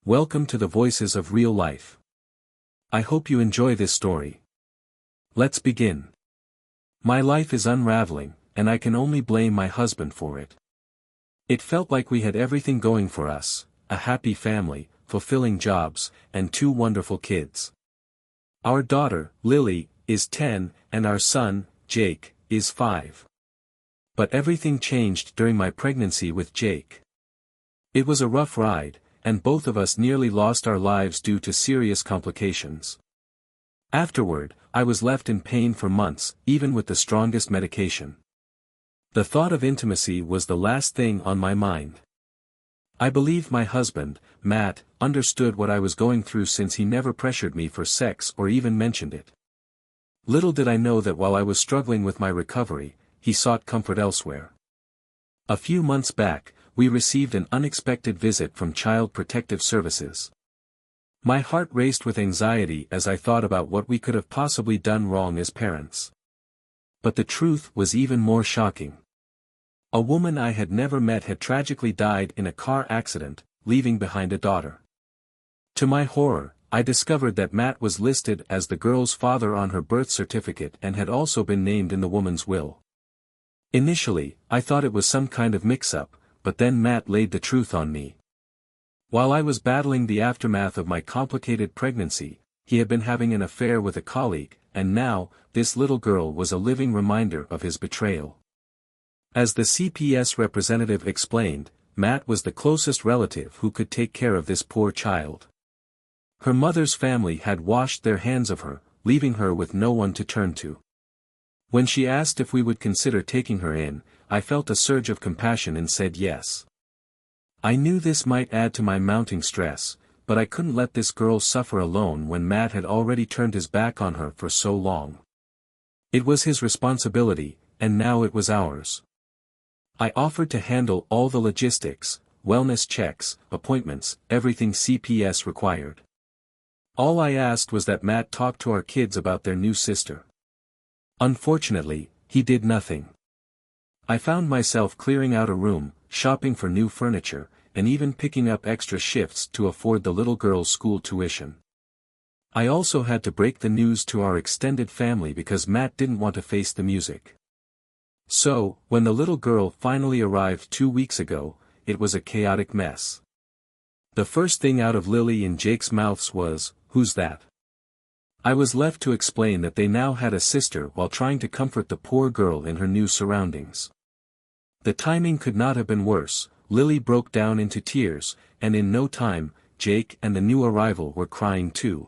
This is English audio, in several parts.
Welcome to the Voices of Real Life. I hope you enjoy this story. Let's begin. My life is unraveling, and I can only blame my husband for it. It felt like we had everything going for us, a happy family, fulfilling jobs, and 2 wonderful kids. Our daughter, Lily, is 10, and our son, Jake, is 5. But everything changed during my pregnancy with Jake. It was a rough ride, and both of us nearly lost our lives due to serious complications. Afterward, I was left in pain for months, even with the strongest medication. The thought of intimacy was the last thing on my mind. I believe my husband, Matt, understood what I was going through since he never pressured me for sex or even mentioned it. Little did I know that while I was struggling with my recovery, he sought comfort elsewhere. A few months back, we received an unexpected visit from Child Protective Services. My heart raced with anxiety as I thought about what we could have possibly done wrong as parents. But the truth was even more shocking. A woman I had never met had tragically died in a car accident, leaving behind a daughter. To my horror, I discovered that Matt was listed as the girl's father on her birth certificate and had also been named in the woman's will. Initially, I thought it was some kind of mix-up, but then Matt laid the truth on me. While I was battling the aftermath of my complicated pregnancy, he had been having an affair with a colleague, and now, this little girl was a living reminder of his betrayal. As the CPS representative explained, Matt was the closest relative who could take care of this poor child. Her mother's family had washed their hands of her, leaving her with no one to turn to. When she asked if we would consider taking her in, I felt a surge of compassion and said yes. I knew this might add to my mounting stress, but I couldn't let this girl suffer alone when Matt had already turned his back on her for so long. It was his responsibility, and now it was ours. I offered to handle all the logistics, wellness checks, appointments, everything CPS required. All I asked was that Matt talk to our kids about their new sister. Unfortunately, he did nothing. I found myself clearing out a room, shopping for new furniture, and even picking up extra shifts to afford the little girl's school tuition. I also had to break the news to our extended family because Matt didn't want to face the music. So, when the little girl finally arrived 2 weeks ago, it was a chaotic mess. The first thing out of Lily and Jake's mouths was, "Who's that?" I was left to explain that they now had a sister while trying to comfort the poor girl in her new surroundings. The timing could not have been worse. Lily broke down into tears, and in no time, Jake and the new arrival were crying too.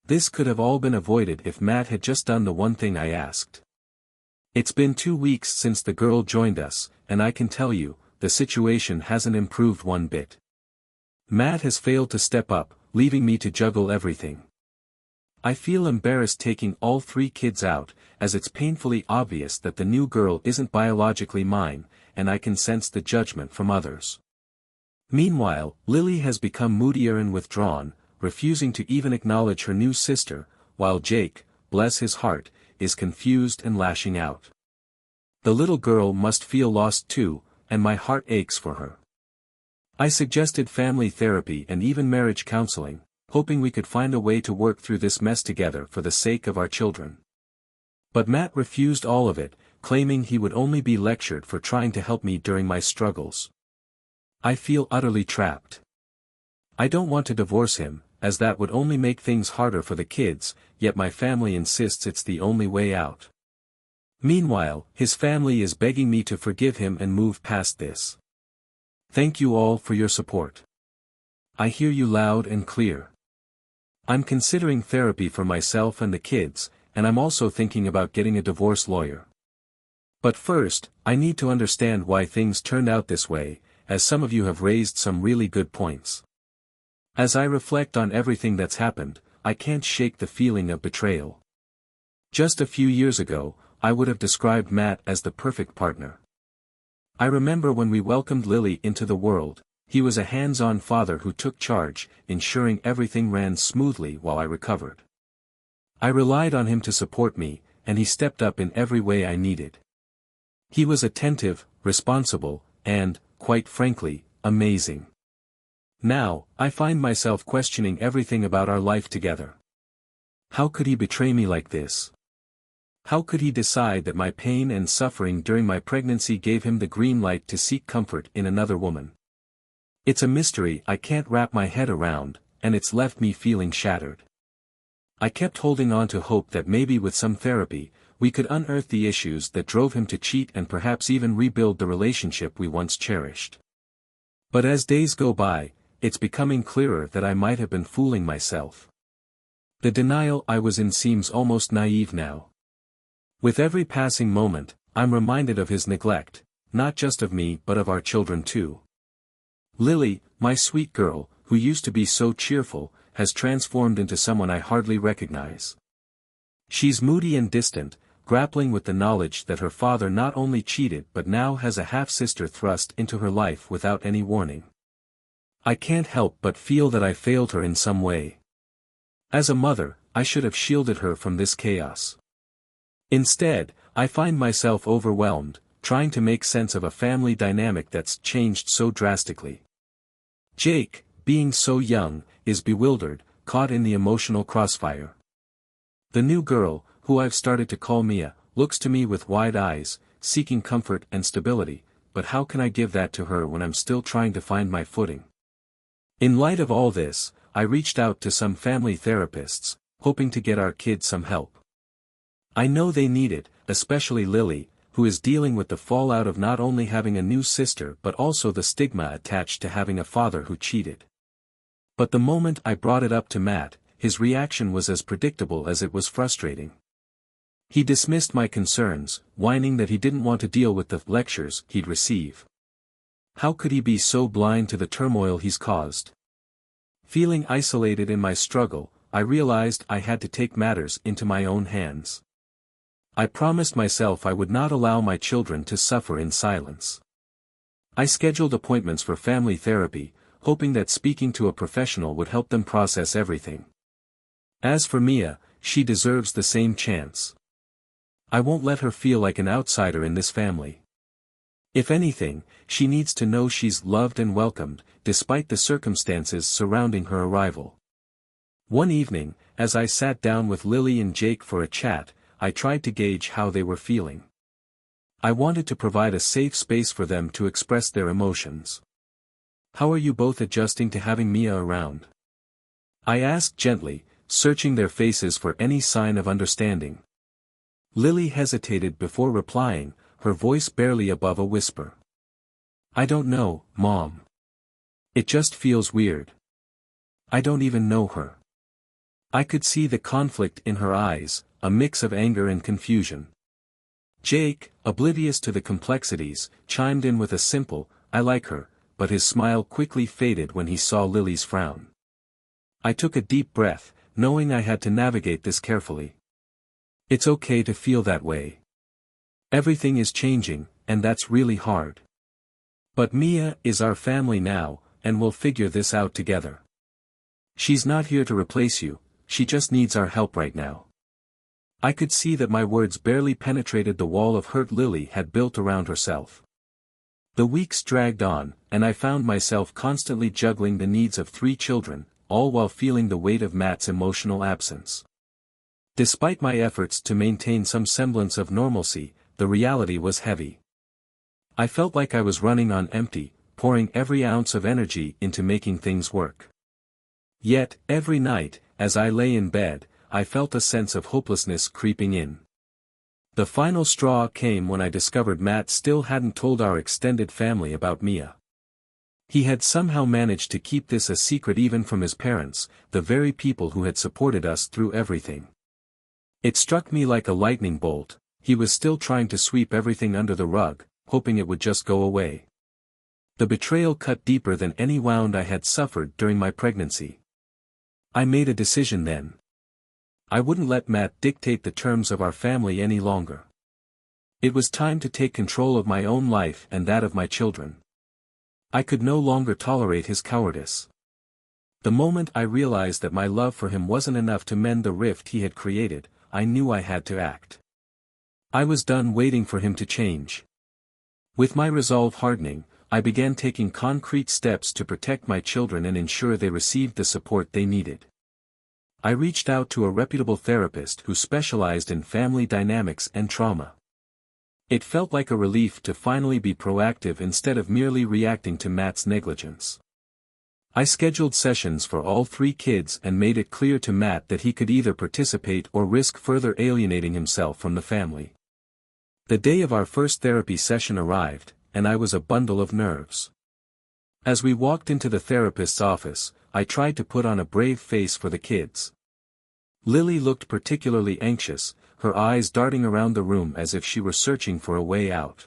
This could have all been avoided if Matt had just done the one thing I asked. It's been 2 weeks since the girl joined us, and I can tell you, the situation hasn't improved one bit. Matt has failed to step up, leaving me to juggle everything. I feel embarrassed taking all 3 kids out, as it's painfully obvious that the new girl isn't biologically mine, and I can sense the judgment from others. Meanwhile, Lily has become moodier and withdrawn, refusing to even acknowledge her new sister, while Jake, bless his heart, is confused and lashing out. The little girl must feel lost too, and my heart aches for her. I suggested family therapy and even marriage counseling, hoping we could find a way to work through this mess together for the sake of our children. But Matt refused all of it, claiming he would only be lectured for trying to help me during my struggles. I feel utterly trapped. I don't want to divorce him, as that would only make things harder for the kids, yet my family insists it's the only way out. Meanwhile, his family is begging me to forgive him and move past this. Thank you all for your support. I hear you loud and clear. I'm considering therapy for myself and the kids, and I'm also thinking about getting a divorce lawyer. But first, I need to understand why things turned out this way, as some of you have raised some really good points. As I reflect on everything that's happened, I can't shake the feeling of betrayal. Just a few years ago, I would have described Matt as the perfect partner. I remember when we welcomed Lily into the world, he was a hands-on father who took charge, ensuring everything ran smoothly while I recovered. I relied on him to support me, and he stepped up in every way I needed. He was attentive, responsible, and, quite frankly, amazing. Now, I find myself questioning everything about our life together. How could he betray me like this? How could he decide that my pain and suffering during my pregnancy gave him the green light to seek comfort in another woman? It's a mystery I can't wrap my head around, and it's left me feeling shattered. I kept holding on to hope that maybe with some therapy, we could unearth the issues that drove him to cheat and perhaps even rebuild the relationship we once cherished. But as days go by, it's becoming clearer that I might have been fooling myself. The denial I was in seems almost naive now. With every passing moment, I'm reminded of his neglect, not just of me but of our children too. Lily, my sweet girl, who used to be so cheerful, has transformed into someone I hardly recognize. She's moody and distant, grappling with the knowledge that her father not only cheated but now has a half-sister thrust into her life without any warning. I can't help but feel that I failed her in some way. As a mother, I should have shielded her from this chaos. Instead, I find myself overwhelmed, trying to make sense of a family dynamic that's changed so drastically. Jake, being so young, is bewildered, caught in the emotional crossfire. The new girl, who I've started to call Mia, looks to me with wide eyes, seeking comfort and stability, but how can I give that to her when I'm still trying to find my footing? In light of all this, I reached out to some family therapists, hoping to get our kids some help. I know they need it, especially Lily, who is dealing with the fallout of not only having a new sister but also the stigma attached to having a father who cheated. But the moment I brought it up to Matt, his reaction was as predictable as it was frustrating. He dismissed my concerns, whining that he didn't want to deal with the lectures he'd receive. How could he be so blind to the turmoil he's caused? Feeling isolated in my struggle, I realized I had to take matters into my own hands. I promised myself I would not allow my children to suffer in silence. I scheduled appointments for family therapy, hoping that speaking to a professional would help them process everything. As for Mia, she deserves the same chance. I won't let her feel like an outsider in this family. If anything, she needs to know she's loved and welcomed, despite the circumstances surrounding her arrival. One evening, as I sat down with Lily and Jake for a chat, I tried to gauge how they were feeling. I wanted to provide a safe space for them to express their emotions. "How are you both adjusting to having Mia around?" I asked gently, searching their faces for any sign of understanding. Lily hesitated before replying, her voice barely above a whisper. "I don't know, Mom. It just feels weird. I don't even know her." I could see the conflict in her eyes, a mix of anger and confusion. Jake, oblivious to the complexities, chimed in with a simple, "I like her," but his smile quickly faded when he saw Lily's frown. I took a deep breath, knowing I had to navigate this carefully. It's okay to feel that way. Everything is changing, and that's really hard. But Mia is our family now, and we'll figure this out together. She's not here to replace you, she just needs our help right now. I could see that my words barely penetrated the wall of hurt Lily had built around herself. The weeks dragged on, and I found myself constantly juggling the needs of 3 children, all while feeling the weight of Matt's emotional absence. Despite my efforts to maintain some semblance of normalcy, the reality was heavy. I felt like I was running on empty, pouring every ounce of energy into making things work. Yet, every night, as I lay in bed, I felt a sense of hopelessness creeping in. The final straw came when I discovered Matt still hadn't told our extended family about Mia. He had somehow managed to keep this a secret even from his parents, the very people who had supported us through everything. It struck me like a lightning bolt. He was still trying to sweep everything under the rug, hoping it would just go away. The betrayal cut deeper than any wound I had suffered during my pregnancy. I made a decision then. I wouldn't let Matt dictate the terms of our family any longer. It was time to take control of my own life and that of my children. I could no longer tolerate his cowardice. The moment I realized that my love for him wasn't enough to mend the rift he had created, I knew I had to act. I was done waiting for him to change. With my resolve hardening, I began taking concrete steps to protect my children and ensure they received the support they needed. I reached out to a reputable therapist who specialized in family dynamics and trauma. It felt like a relief to finally be proactive instead of merely reacting to Matt's negligence. I scheduled sessions for all 3 kids and made it clear to Matt that he could either participate or risk further alienating himself from the family. The day of our first therapy session arrived, and I was a bundle of nerves. As we walked into the therapist's office, I tried to put on a brave face for the kids. Lily looked particularly anxious, her eyes darting around the room as if she were searching for a way out.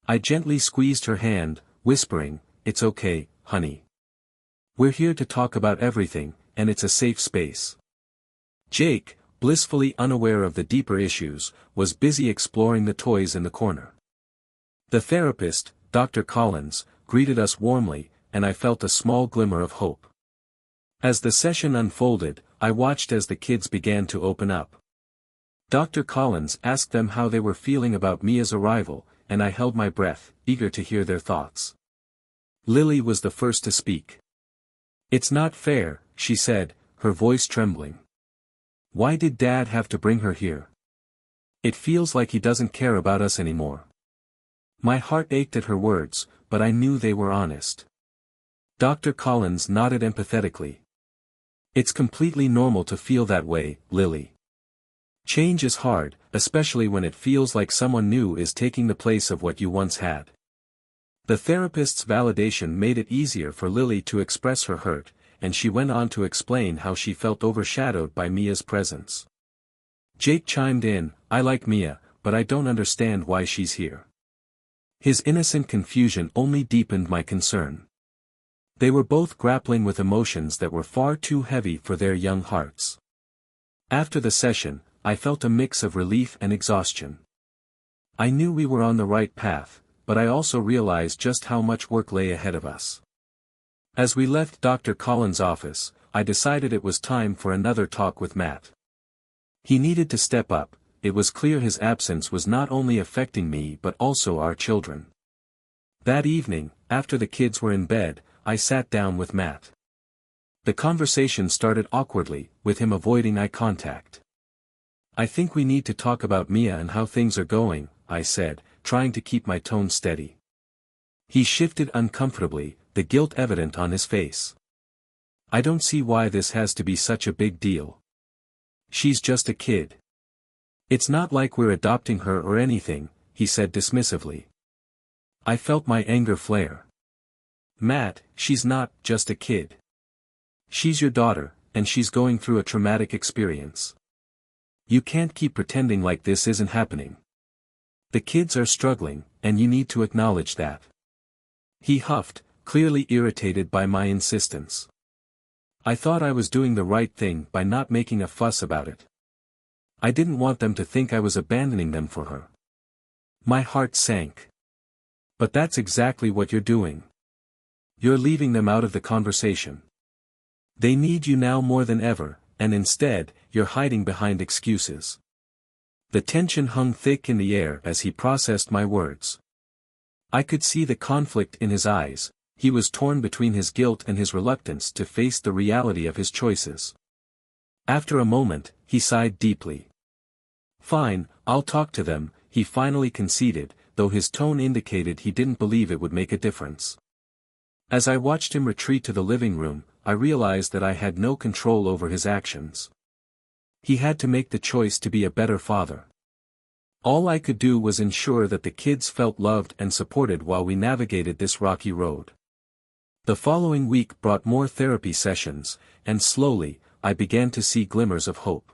I gently squeezed her hand, whispering, "It's okay, honey. We're here to talk about everything, and it's a safe space." Jake, blissfully unaware of the deeper issues, was busy exploring the toys in the corner. The therapist, Dr. Collins, greeted us warmly, and I felt a small glimmer of hope. As the session unfolded, I watched as the kids began to open up. Dr. Collins asked them how they were feeling about Mia's arrival, and I held my breath, eager to hear their thoughts. Lily was the first to speak. "It's not fair," she said, her voice trembling. "Why did Dad have to bring her here? It feels like he doesn't care about us anymore." My heart ached at her words, but I knew they were honest. Dr. Collins nodded empathetically. "It's completely normal to feel that way, Lily. Change is hard, especially when it feels like someone new is taking the place of what you once had." The therapist's validation made it easier for Lily to express her hurt, and she went on to explain how she felt overshadowed by Mia's presence. Jake chimed in, "I like Mia, but I don't understand why she's here." His innocent confusion only deepened my concern. They were both grappling with emotions that were far too heavy for their young hearts. After the session, I felt a mix of relief and exhaustion. I knew we were on the right path, but I also realized just how much work lay ahead of us. As we left Dr. Collins' office, I decided it was time for another talk with Matt. He needed to step up. It was clear his absence was not only affecting me but also our children. That evening, after the kids were in bed, I sat down with Matt. The conversation started awkwardly, with him avoiding eye contact. "I think we need to talk about Mia and how things are going," I said, trying to keep my tone steady. He shifted uncomfortably, the guilt evident on his face. "I don't see why this has to be such a big deal. She's just a kid. It's not like we're adopting her or anything," he said dismissively. I felt my anger flare. "Matt, she's not just a kid. She's your daughter, and she's going through a traumatic experience. You can't keep pretending like this isn't happening. The kids are struggling, and you need to acknowledge that." He huffed, clearly irritated by my insistence. I thought I was doing the right thing by not making a fuss about it. I didn't want them to think I was abandoning them for her. My heart sank. "But that's exactly what you're doing. You're leaving them out of the conversation. They need you now more than ever, and instead, you're hiding behind excuses." The tension hung thick in the air as he processed my words. I could see the conflict in his eyes. He was torn between his guilt and his reluctance to face the reality of his choices. After a moment, he sighed deeply. "Fine, I'll talk to them," he finally conceded, though his tone indicated he didn't believe it would make a difference. As I watched him retreat to the living room, I realized that I had no control over his actions. He had to make the choice to be a better father. All I could do was ensure that the kids felt loved and supported while we navigated this rocky road. The following week brought more therapy sessions, and slowly, I began to see glimmers of hope.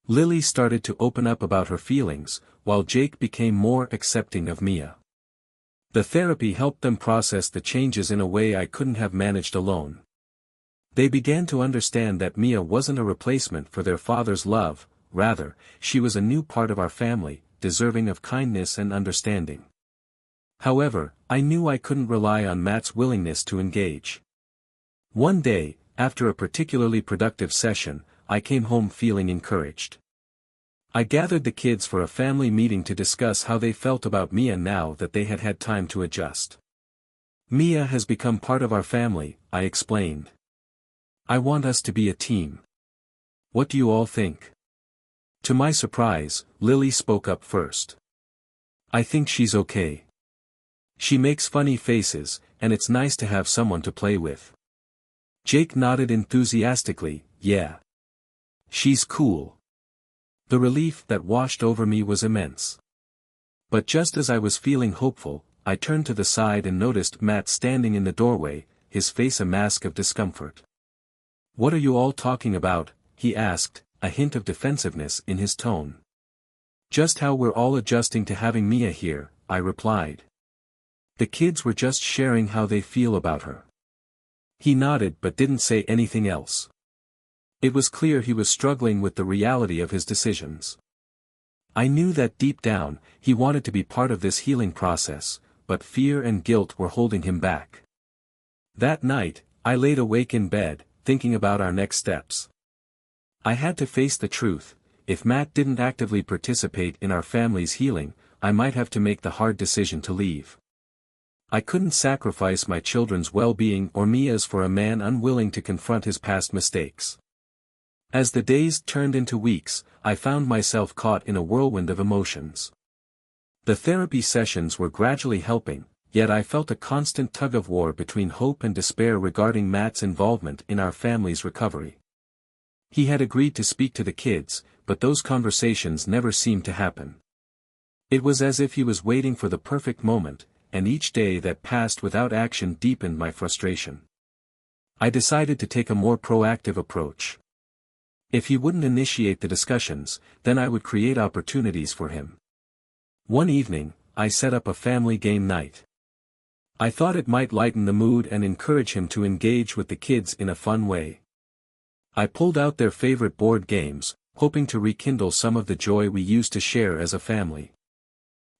Lily started to open up about her feelings, while Jake became more accepting of Mia. The therapy helped them process the changes in a way I couldn't have managed alone. They began to understand that Mia wasn't a replacement for their father's love, rather, she was a new part of our family, deserving of kindness and understanding. However, I knew I couldn't rely on Matt's willingness to engage. One day, after a particularly productive session, I came home feeling encouraged. I gathered the kids for a family meeting to discuss how they felt about Mia now that they had had time to adjust. Mia has become part of our family, I explained. I want us to be a team. What do you all think? To my surprise, Lily spoke up first. I think she's okay. She makes funny faces, and it's nice to have someone to play with. Jake nodded enthusiastically, yeah. She's cool. The relief that washed over me was immense. But just as I was feeling hopeful, I turned to the side and noticed Matt standing in the doorway, his face a mask of discomfort. What are you all talking about? He asked, a hint of defensiveness in his tone. Just how we're all adjusting to having Mia here, I replied. The kids were just sharing how they feel about her. He nodded but didn't say anything else. It was clear he was struggling with the reality of his decisions. I knew that deep down, he wanted to be part of this healing process, but fear and guilt were holding him back. That night, I laid awake in bed, thinking about our next steps. I had to face the truth. If Matt didn't actively participate in our family's healing, I might have to make the hard decision to leave. I couldn't sacrifice my children's well-being or Mia's for a man unwilling to confront his past mistakes. As the days turned into weeks, I found myself caught in a whirlwind of emotions. The therapy sessions were gradually helping, yet I felt a constant tug-of-war between hope and despair regarding Matt's involvement in our family's recovery. He had agreed to speak to the kids, but those conversations never seemed to happen. It was as if he was waiting for the perfect moment, and each day that passed without action deepened my frustration. I decided to take a more proactive approach. If he wouldn't initiate the discussions, then I would create opportunities for him. One evening, I set up a family game night. I thought it might lighten the mood and encourage him to engage with the kids in a fun way. I pulled out their favorite board games, hoping to rekindle some of the joy we used to share as a family.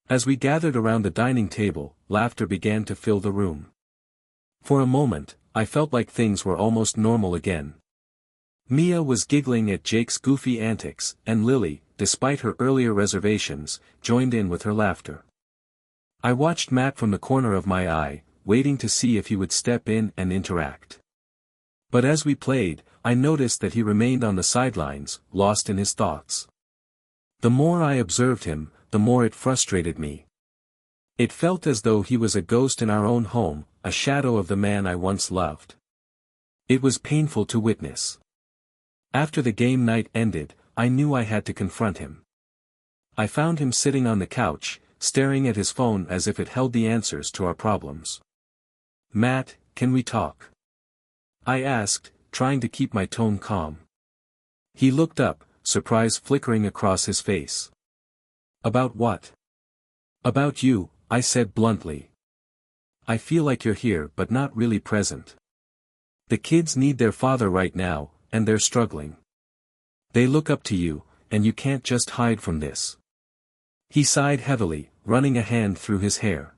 As we gathered around the dining table, laughter began to fill the room. For a moment, I felt like things were almost normal again. Mia was giggling at Jake's goofy antics, and Lily, despite her earlier reservations, joined in with her laughter. I watched Matt from the corner of my eye, waiting to see if he would step in and interact. But as we played, I noticed that he remained on the sidelines, lost in his thoughts. The more I observed him, the more it frustrated me. It felt as though he was a ghost in our own home, a shadow of the man I once loved. It was painful to witness. After the game night ended, I knew I had to confront him. I found him sitting on the couch, staring at his phone as if it held the answers to our problems. Matt, can we talk? I asked, trying to keep my tone calm. He looked up, surprise flickering across his face. About what? About you, I said bluntly. I feel like you're here but not really present. The kids need their father right now, and they're struggling. They look up to you, and you can't just hide from this. He sighed heavily, running a hand through his hair.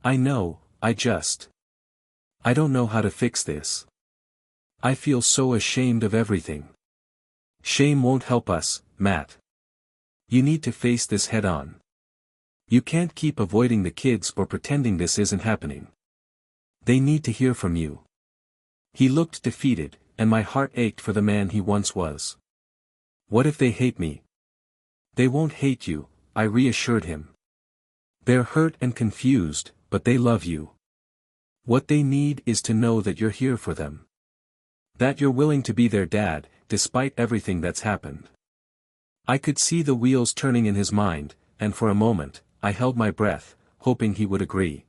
I know, I don't know how to fix this. I feel so ashamed of everything. Shame won't help us, Matt. You need to face this head on. You can't keep avoiding the kids or pretending this isn't happening. They need to hear from you. He looked defeated, and my heart ached for the man he once was. What if they hate me? They won't hate you, I reassured him. They're hurt and confused, but they love you. What they need is to know that you're here for them. That you're willing to be their dad, despite everything that's happened. I could see the wheels turning in his mind, and for a moment, I held my breath, hoping he would agree.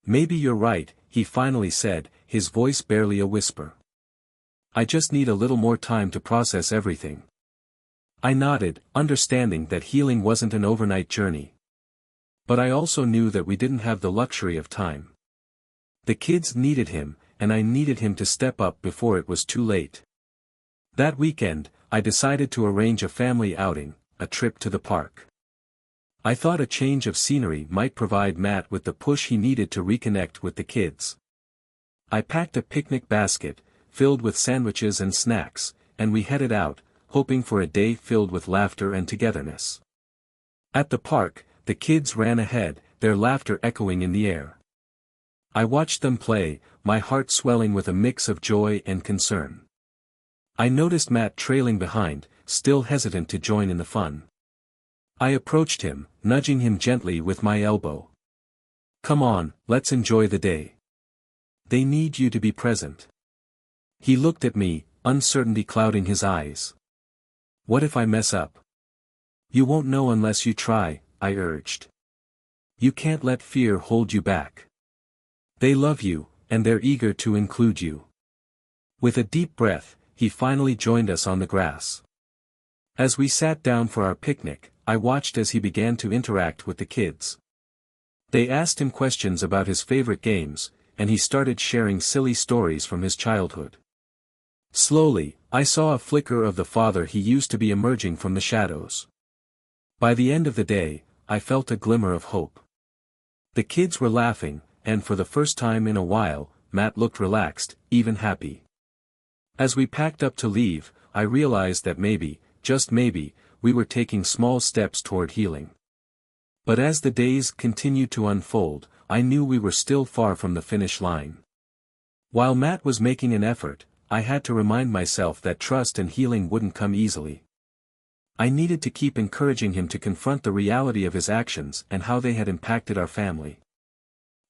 Maybe you're right, he finally said, his voice barely a whisper. I just need a little more time to process everything. I nodded, understanding that healing wasn't an overnight journey. But I also knew that we didn't have the luxury of time. The kids needed him, and I needed him to step up before it was too late. That weekend, I decided to arrange a family outing, a trip to the park. I thought a change of scenery might provide Matt with the push he needed to reconnect with the kids. I packed a picnic basket, filled with sandwiches and snacks, and we headed out, hoping for a day filled with laughter and togetherness. At the park, the kids ran ahead, their laughter echoing in the air. I watched them play, my heart swelling with a mix of joy and concern. I noticed Matt trailing behind, still hesitant to join in the fun. I approached him, nudging him gently with my elbow. "Come on, let's enjoy the day. They need you to be present." He looked at me, uncertainty clouding his eyes. "What if I mess up?" "You won't know unless you try," I urged. "You can't let fear hold you back. They love you, and they're eager to include you." With a deep breath, he finally joined us on the grass. As we sat down for our picnic, I watched as he began to interact with the kids. They asked him questions about his favorite games, and he started sharing silly stories from his childhood. Slowly, I saw a flicker of the father he used to be emerging from the shadows. By the end of the day, I felt a glimmer of hope. The kids were laughing, and for the first time in a while, Matt looked relaxed, even happy. As we packed up to leave, I realized that maybe, just maybe, we were taking small steps toward healing. But as the days continued to unfold, I knew we were still far from the finish line. While Matt was making an effort, I had to remind myself that trust and healing wouldn't come easily. I needed to keep encouraging him to confront the reality of his actions and how they had impacted our family.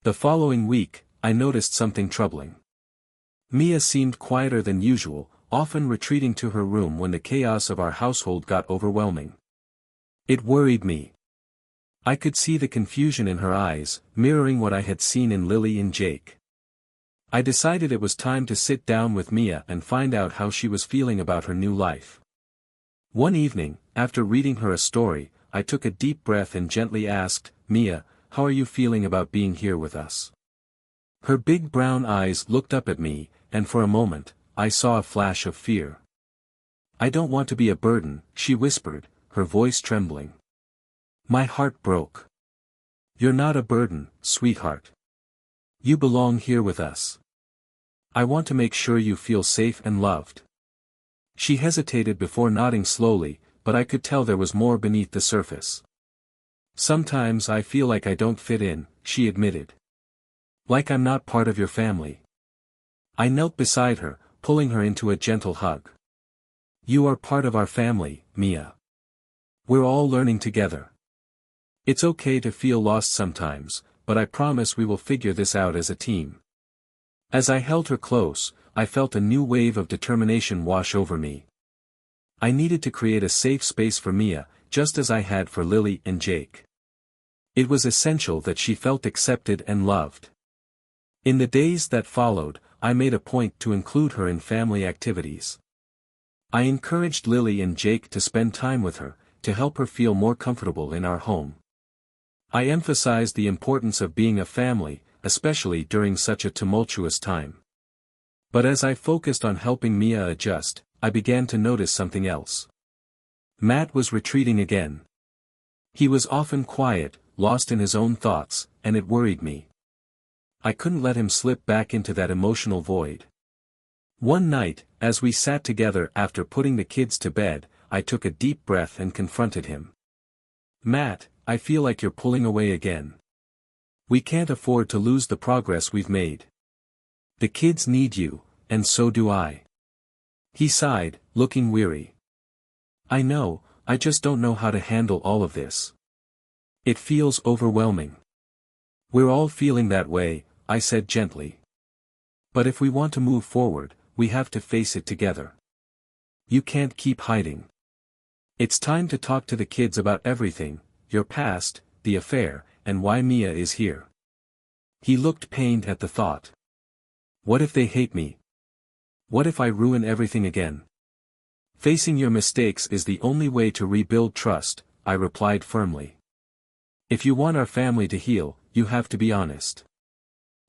The following week, I noticed something troubling. Mia seemed quieter than usual, often retreating to her room when the chaos of our household got overwhelming. It worried me. I could see the confusion in her eyes, mirroring what I had seen in Lily and Jake. I decided it was time to sit down with Mia and find out how she was feeling about her new life. One evening, after reading her a story, I took a deep breath and gently asked, "Mia, how are you feeling about being here with us?" Her big brown eyes looked up at me, and for a moment, I saw a flash of fear. "I don't want to be a burden," she whispered, her voice trembling. My heart broke. "You're not a burden, sweetheart. You belong here with us. I want to make sure you feel safe and loved." She hesitated before nodding slowly, but I could tell there was more beneath the surface. "Sometimes I feel like I don't fit in," she admitted. "Like I'm not part of your family." I knelt beside her, pulling her into a gentle hug. "You are part of our family, Mia. We're all learning together. It's okay to feel lost sometimes, but I promise we will figure this out as a team." As I held her close, I felt a new wave of determination wash over me. I needed to create a safe space for Mia, just as I had for Lily and Jake. It was essential that she felt accepted and loved. In the days that followed, I made a point to include her in family activities. I encouraged Lily and Jake to spend time with her, to help her feel more comfortable in our home. I emphasized the importance of being a family, especially during such a tumultuous time. But as I focused on helping Mia adjust, I began to notice something else. Matt was retreating again. He was often quiet, lost in his own thoughts, and it worried me. I couldn't let him slip back into that emotional void. One night, as we sat together after putting the kids to bed, I took a deep breath and confronted him. "Matt, I feel like you're pulling away again. We can't afford to lose the progress we've made. The kids need you, and so do I." He sighed, looking weary. "I know, I just don't know how to handle all of this. It feels overwhelming." "We're all feeling that way," I said gently. "But if we want to move forward, we have to face it together. You can't keep hiding. It's time to talk to the kids about everything, your past, the affair, and why Mia is here." He looked pained at the thought. "What if they hate me? What if I ruin everything again?" "Facing your mistakes is the only way to rebuild trust," I replied firmly. "If you want our family to heal, you have to be honest.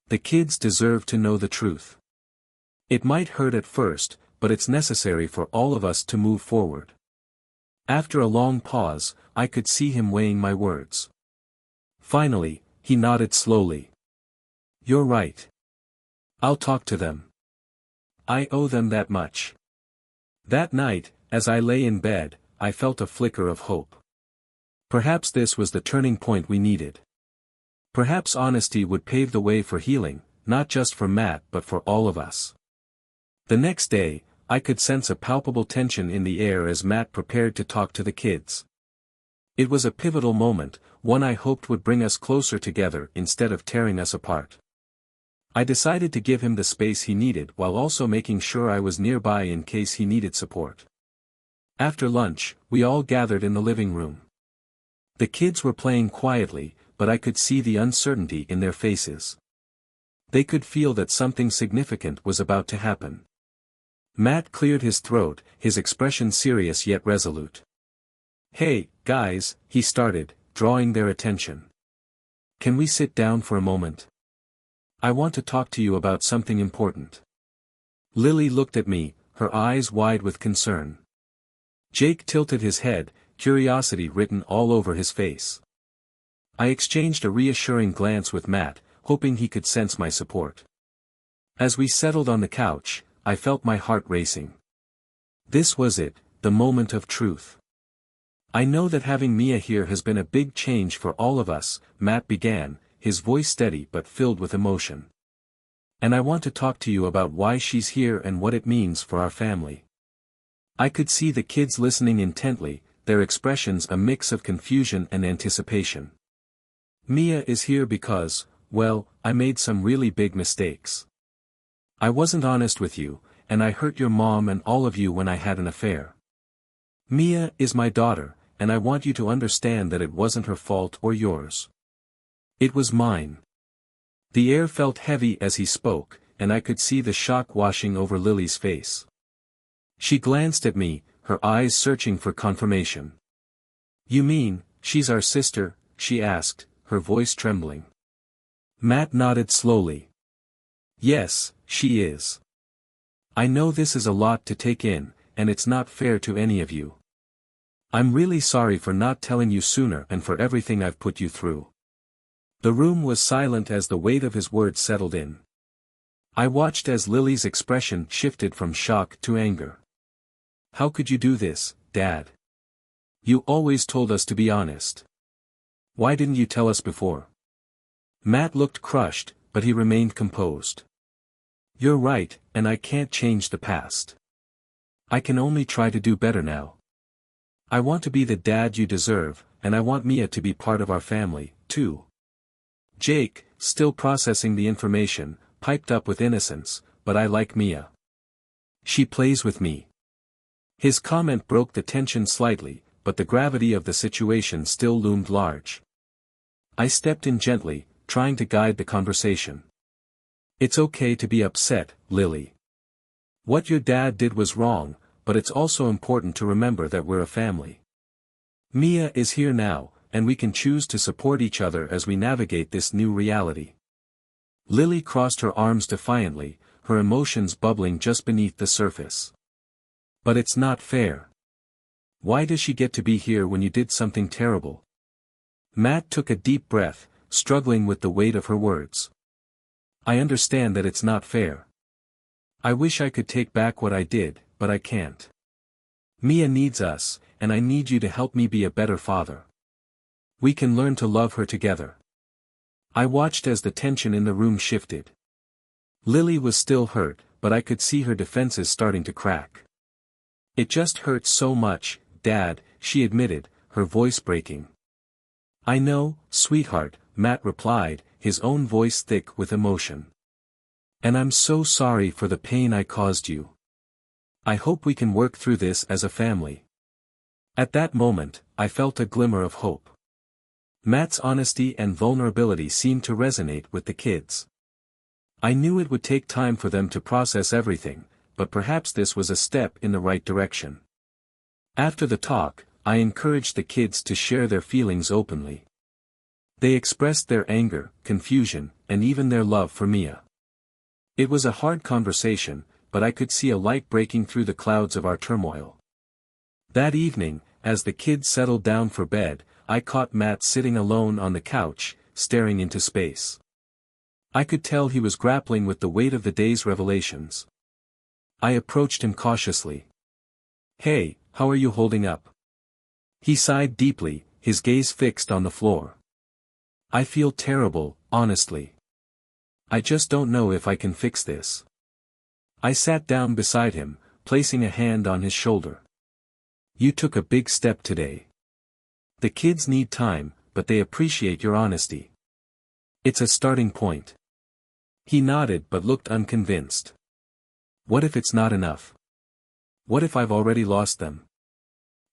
The kids deserve to know the truth. It might hurt at first, but it's necessary for all of us to move forward." After a long pause, I could see him weighing my words. Finally, he nodded slowly. "You're right. I'll talk to them. I owe them that much." That night, as I lay in bed, I felt a flicker of hope. Perhaps this was the turning point we needed. Perhaps honesty would pave the way for healing, not just for Matt but for all of us. The next day, I could sense a palpable tension in the air as Matt prepared to talk to the kids. It was a pivotal moment, one I hoped would bring us closer together instead of tearing us apart. I decided to give him the space he needed while also making sure I was nearby in case he needed support. After lunch, we all gathered in the living room. The kids were playing quietly, but I could see the uncertainty in their faces. They could feel that something significant was about to happen. Matt cleared his throat, his expression serious yet resolute. "Hey, guys," he started, drawing their attention. "Can we sit down for a moment? I want to talk to you about something important." Lily looked at me, her eyes wide with concern. Jake tilted his head, curiosity written all over his face. I exchanged a reassuring glance with Matt, hoping he could sense my support. As we settled on the couch, I felt my heart racing. This was it, the moment of truth. "I know that having Mia here has been a big change for all of us," Matt began, his voice steady but filled with emotion. "And I want to talk to you about why she's here and what it means for our family." I could see the kids listening intently, their expressions a mix of confusion and anticipation. "Mia is here because, well, I made some really big mistakes. I wasn't honest with you, and I hurt your mom and all of you when I had an affair. Mia is my daughter, and I want you to understand that it wasn't her fault or yours. It was mine." The air felt heavy as he spoke, and I could see the shock washing over Lily's face. She glanced at me, her eyes searching for confirmation. "You mean, she's our sister?" she asked, her voice trembling. Matt nodded slowly. "Yes, she is. I know this is a lot to take in, and it's not fair to any of you. I'm really sorry for not telling you sooner and for everything I've put you through." The room was silent as the weight of his words settled in. I watched as Lily's expression shifted from shock to anger. "How could you do this, Dad? You always told us to be honest. Why didn't you tell us before?" Matt looked crushed, but he remained composed. "You're right, and I can't change the past. I can only try to do better now. I want to be the dad you deserve, and I want Mia to be part of our family, too." Jake, still processing the information, piped up with innocence, "But I like Mia. She plays with me." His comment broke the tension slightly, but the gravity of the situation still loomed large. I stepped in gently, trying to guide the conversation. "It's okay to be upset, Lily. What your dad did was wrong, but it's also important to remember that we're a family. Mia is here now, and we can choose to support each other as we navigate this new reality." Lily crossed her arms defiantly, her emotions bubbling just beneath the surface. "But it's not fair. Why does she get to be here when you did something terrible?" Matt took a deep breath, struggling with the weight of her words. "I understand that it's not fair. I wish I could take back what I did, but I can't. Mia needs us, and I need you to help me be a better father. We can learn to love her together." I watched as the tension in the room shifted. Lily was still hurt, but I could see her defenses starting to crack. "It just hurts so much, Dad," she admitted, her voice breaking. "I know, sweetheart," Matt replied, his own voice thick with emotion. "And I'm so sorry for the pain I caused you. I hope we can work through this as a family." At that moment, I felt a glimmer of hope. Matt's honesty and vulnerability seemed to resonate with the kids. I knew it would take time for them to process everything, but perhaps this was a step in the right direction. After the talk, I encouraged the kids to share their feelings openly. They expressed their anger, confusion, and even their love for Mia. It was a hard conversation, but I could see a light breaking through the clouds of our turmoil. That evening, as the kids settled down for bed, I caught Matt sitting alone on the couch, staring into space. I could tell he was grappling with the weight of the day's revelations. I approached him cautiously. "Hey, how are you holding up?" He sighed deeply, his gaze fixed on the floor. "I feel terrible, honestly. I just don't know if I can fix this. I sat down beside him, placing a hand on his shoulder. You took a big step today. The kids need time, but they appreciate your honesty. It's a starting point. He nodded but looked unconvinced. What if it's not enough? What if I've already lost them?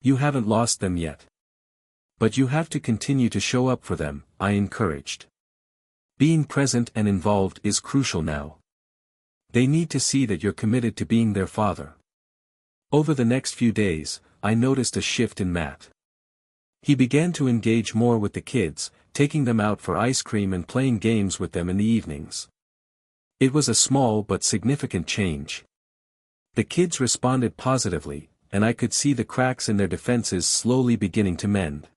You haven't lost them yet. But you have to continue to show up for them, I encouraged. Being present and involved is crucial now. They need to see that you're committed to being their father. Over the next few days, I noticed a shift in Matt. He began to engage more with the kids, taking them out for ice cream and playing games with them in the evenings. It was a small but significant change. The kids responded positively, and I could see the cracks in their defenses slowly beginning to mend.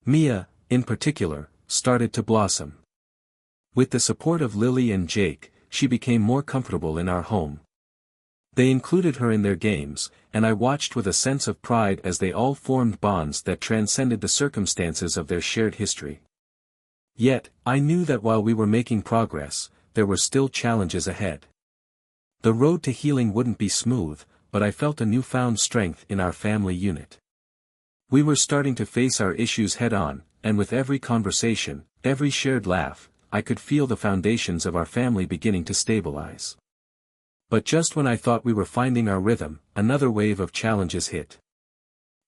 Mia, in particular, started to blossom. With the support of Lily and Jake, she became more comfortable in our home. They included her in their games, and I watched with a sense of pride as they all formed bonds that transcended the circumstances of their shared history. Yet, I knew that while we were making progress, there were still challenges ahead. The road to healing wouldn't be smooth, but I felt a newfound strength in our family unit. We were starting to face our issues head-on, and with every conversation, every shared laugh, I could feel the foundations of our family beginning to stabilize. But just when I thought we were finding our rhythm, another wave of challenges hit.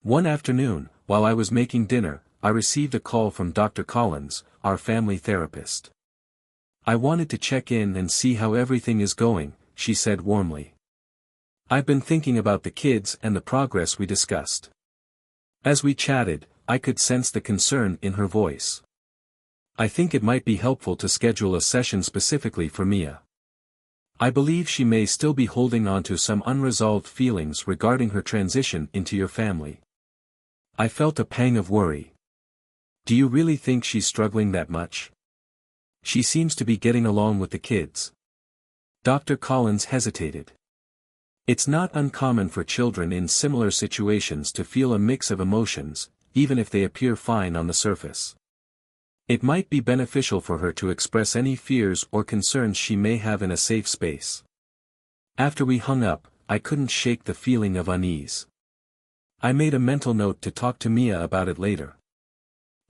One afternoon, while I was making dinner, I received a call from Dr. Collins, our family therapist. I wanted to check in and see how everything is going, she said warmly. I've been thinking about the kids and the progress we discussed. As we chatted, I could sense the concern in her voice. I think it might be helpful to schedule a session specifically for Mia. I believe she may still be holding on to some unresolved feelings regarding her transition into your family. I felt a pang of worry. Do you really think she's struggling that much? She seems to be getting along with the kids. Dr. Collins hesitated. It's not uncommon for children in similar situations to feel a mix of emotions, even if they appear fine on the surface. It might be beneficial for her to express any fears or concerns she may have in a safe space. After we hung up, I couldn't shake the feeling of unease. I made a mental note to talk to Mia about it later.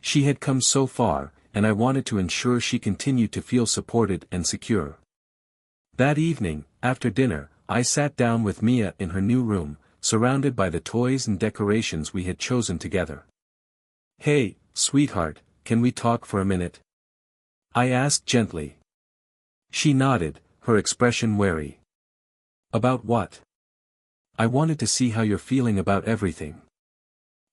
She had come so far, and I wanted to ensure she continued to feel supported and secure. That evening, after dinner, I sat down with Mia in her new room, surrounded by the toys and decorations we had chosen together. Hey, sweetheart, can we talk for a minute? I asked gently. She nodded, her expression wary. About what? I wanted to see how you're feeling about everything.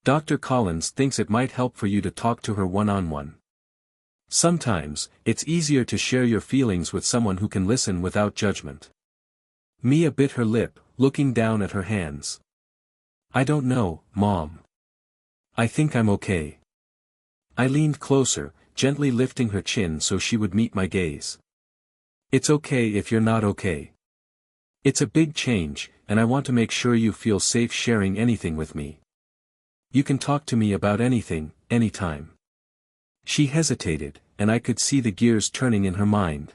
Dr. Collins thinks it might help for you to talk to her one-on-one. Sometimes, it's easier to share your feelings with someone who can listen without judgment. Mia bit her lip, looking down at her hands. I don't know, Mom. I think I'm okay. I leaned closer, gently lifting her chin so she would meet my gaze. It's okay if you're not okay. It's a big change, and I want to make sure you feel safe sharing anything with me. You can talk to me about anything, anytime. She hesitated, and I could see the gears turning in her mind.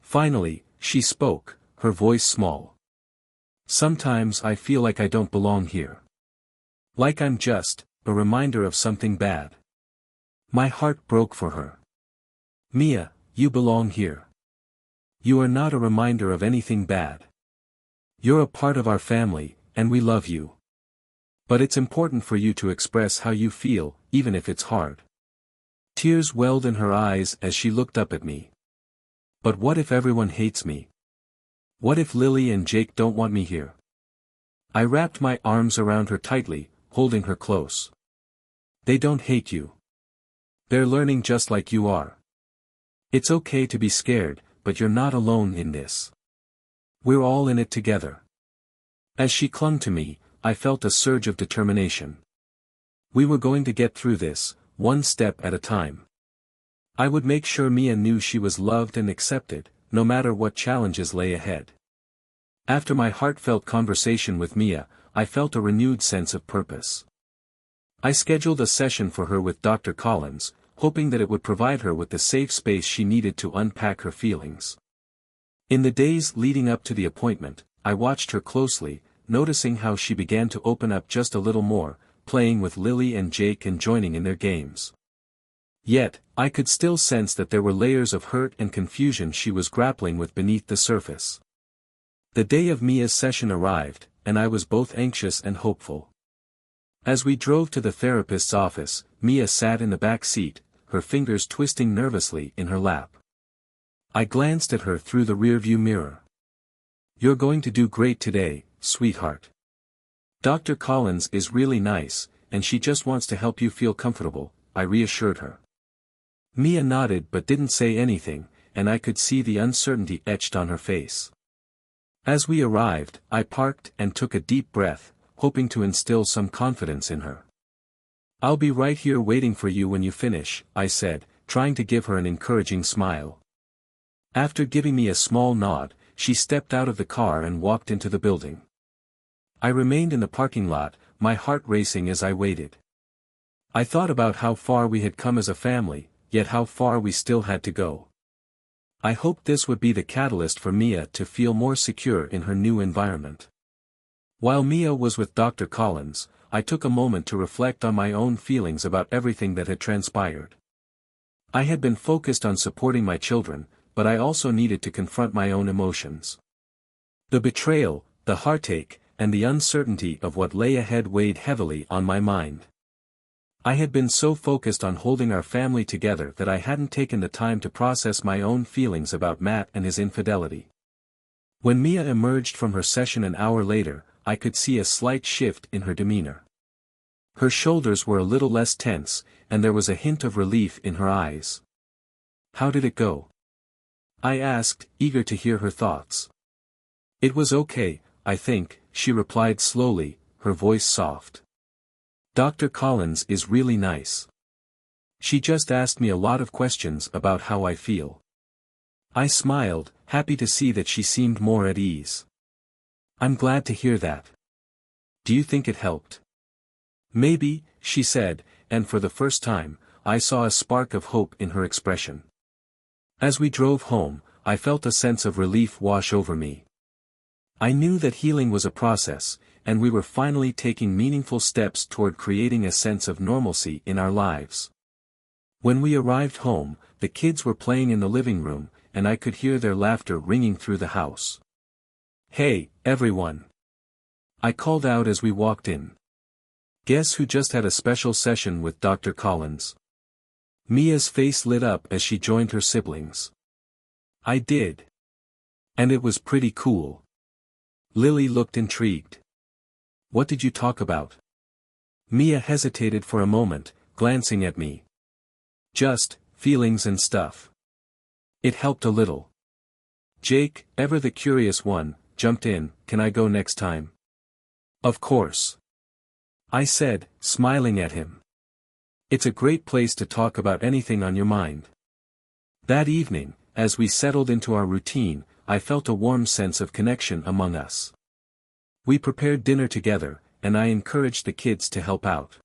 Finally, she spoke, her voice small. Sometimes I feel like I don't belong here. Like I'm just a reminder of something bad. My heart broke for her. Mia, you belong here. You are not a reminder of anything bad. You're a part of our family, and we love you. But it's important for you to express how you feel, even if it's hard. Tears welled in her eyes as she looked up at me. But what if everyone hates me? What if Lily and Jake don't want me here? I wrapped my arms around her tightly, holding her close. They don't hate you. They're learning just like you are. It's okay to be scared, but you're not alone in this. We're all in it together. As she clung to me, I felt a surge of determination. We were going to get through this, one step at a time. I would make sure Mia knew she was loved and accepted, no matter what challenges lay ahead. After my heartfelt conversation with Mia, I felt a renewed sense of purpose. I scheduled a session for her with Dr. Collins, hoping that it would provide her with the safe space she needed to unpack her feelings. In the days leading up to the appointment, I watched her closely, noticing how she began to open up just a little more, playing with Lily and Jake and joining in their games. Yet, I could still sense that there were layers of hurt and confusion she was grappling with beneath the surface. The day of Mia's session arrived, and I was both anxious and hopeful. As we drove to the therapist's office, Mia sat in the back seat, her fingers twisting nervously in her lap. I glanced at her through the rearview mirror. "You're going to do great today, sweetheart. Dr. Collins is really nice, and she just wants to help you feel comfortable," I reassured her. Mia nodded but didn't say anything, and I could see the uncertainty etched on her face. As we arrived, I parked and took a deep breath, hoping to instill some confidence in her. "I'll be right here waiting for you when you finish," I said, trying to give her an encouraging smile. After giving me a small nod, she stepped out of the car and walked into the building. I remained in the parking lot, my heart racing as I waited. I thought about how far we had come as a family, yet how far we still had to go. I hoped this would be the catalyst for Mia to feel more secure in her new environment. While Mia was with Dr. Collins, I took a moment to reflect on my own feelings about everything that had transpired. I had been focused on supporting my children, but I also needed to confront my own emotions. The betrayal, the heartache, and the uncertainty of what lay ahead weighed heavily on my mind. I had been so focused on holding our family together that I hadn't taken the time to process my own feelings about Matt and his infidelity. When Mia emerged from her session an hour later, I could see a slight shift in her demeanor. Her shoulders were a little less tense, and there was a hint of relief in her eyes. "How did it go?" I asked, eager to hear her thoughts. "It was okay, I think," she replied slowly, her voice soft. "Dr. Collins is really nice. She just asked me a lot of questions about how I feel." I smiled, happy to see that she seemed more at ease. "I'm glad to hear that. Do you think it helped?" "Maybe," she said, and for the first time, I saw a spark of hope in her expression. As we drove home, I felt a sense of relief wash over me. I knew that healing was a process, and we were finally taking meaningful steps toward creating a sense of normalcy in our lives. When we arrived home, the kids were playing in the living room, and I could hear their laughter ringing through the house. "Hey, everyone!" I called out as we walked in. "Guess who just had a special session with Dr. Collins?" Mia's face lit up as she joined her siblings. "I did. And it was pretty cool." Lily looked intrigued. "What did you talk about?" Mia hesitated for a moment, glancing at me. "Just, feelings and stuff. It helped a little." Jake, ever the curious one, jumped in. "Can I go next time?" "Of course," I said, smiling at him. "It's a great place to talk about anything on your mind." That evening, as we settled into our routine, I felt a warm sense of connection among us. We prepared dinner together, and I encouraged the kids to help out.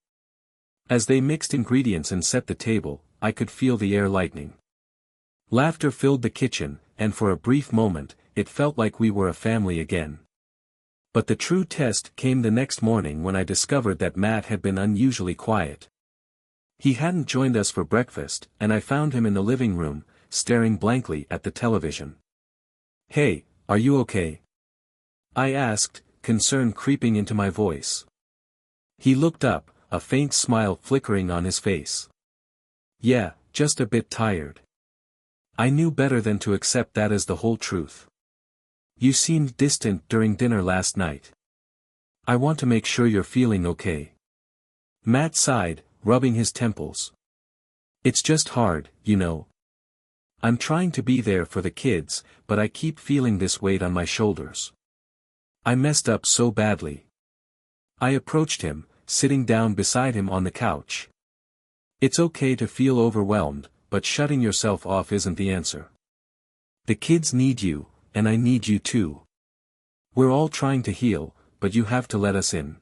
As they mixed ingredients and set the table, I could feel the air lightening. Laughter filled the kitchen, and for a brief moment, it felt like we were a family again. But the true test came the next morning when I discovered that Matt had been unusually quiet. He hadn't joined us for breakfast, and I found him in the living room, staring blankly at the television. "Hey, are you okay?" I asked, concern creeping into my voice. He looked up, a faint smile flickering on his face. "Yeah, just a bit tired." I knew better than to accept that as the whole truth. "You seemed distant during dinner last night. I want to make sure you're feeling okay." Matt sighed, rubbing his temples. "It's just hard, you know. I'm trying to be there for the kids, but I keep feeling this weight on my shoulders. I messed up so badly." I approached him, sitting down beside him on the couch. "It's okay to feel overwhelmed, but shutting yourself off isn't the answer. The kids need you, and I need you too. We're all trying to heal, but you have to let us in."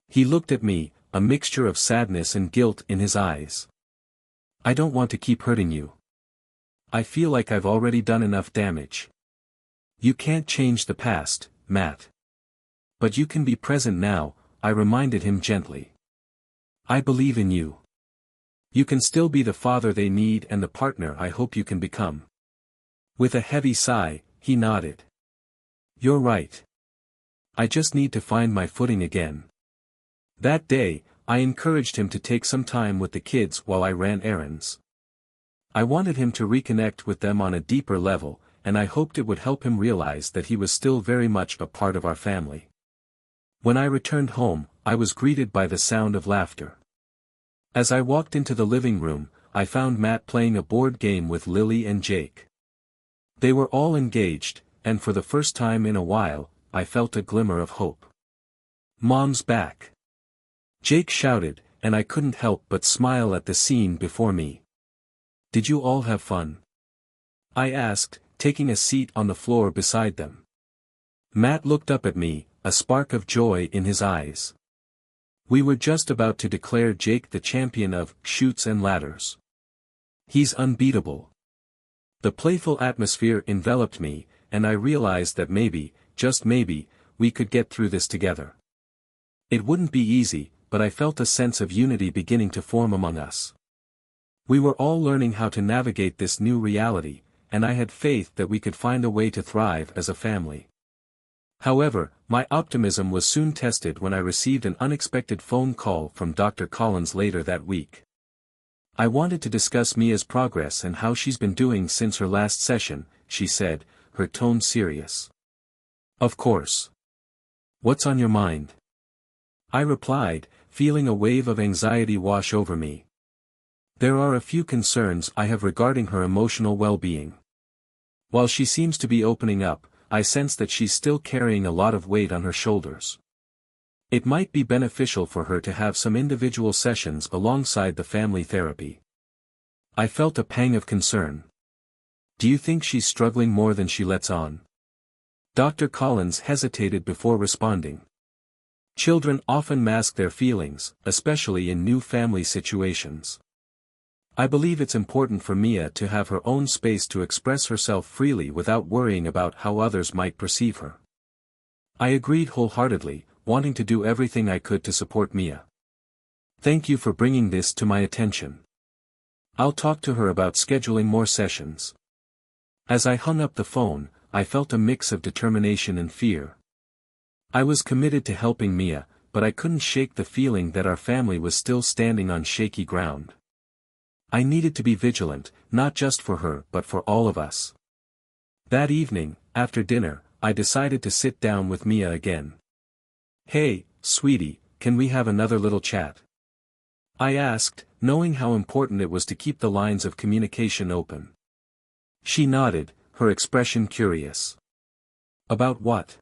He looked at me, a mixture of sadness and guilt in his eyes. I don't want to keep hurting you. I feel like I've already done enough damage. You can't change the past, Matt. But you can be present now, I reminded him gently. I believe in you. You can still be the father they need and the partner I hope you can become. With a heavy sigh, he nodded. You're right. I just need to find my footing again. That day, I encouraged him to take some time with the kids while I ran errands. I wanted him to reconnect with them on a deeper level, and I hoped it would help him realize that he was still very much a part of our family. When I returned home, I was greeted by the sound of laughter. As I walked into the living room, I found Matt playing a board game with Lily and Jake. They were all engaged, and for the first time in a while, I felt a glimmer of hope. Mom's back! Jake shouted, and I couldn't help but smile at the scene before me. Did you all have fun? I asked, taking a seat on the floor beside them. Matt looked up at me, a spark of joy in his eyes. We were just about to declare Jake the champion of Chutes and Ladders. He's unbeatable. The playful atmosphere enveloped me, and I realized that maybe, just maybe, we could get through this together. It wouldn't be easy, but I felt a sense of unity beginning to form among us. We were all learning how to navigate this new reality, and I had faith that we could find a way to thrive as a family. However, my optimism was soon tested when I received an unexpected phone call from Dr. Collins later that week. I wanted to discuss Mia's progress and how she's been doing since her last session, she said, her tone serious. Of course. What's on your mind? I replied, feeling a wave of anxiety wash over me. There are a few concerns I have regarding her emotional well-being. While she seems to be opening up, I sense that she's still carrying a lot of weight on her shoulders. It might be beneficial for her to have some individual sessions alongside the family therapy. I felt a pang of concern. Do you think she's struggling more than she lets on? Dr. Collins hesitated before responding. Children often mask their feelings, especially in new family situations. I believe it's important for Mia to have her own space to express herself freely without worrying about how others might perceive her. I agreed wholeheartedly, wanting to do everything I could to support Mia. Thank you for bringing this to my attention. I'll talk to her about scheduling more sessions. As I hung up the phone, I felt a mix of determination and fear. I was committed to helping Mia, but I couldn't shake the feeling that our family was still standing on shaky ground. I needed to be vigilant, not just for her but for all of us. That evening, after dinner, I decided to sit down with Mia again. Hey, sweetie, can we have another little chat? I asked, knowing how important it was to keep the lines of communication open. She nodded, her expression curious. About what?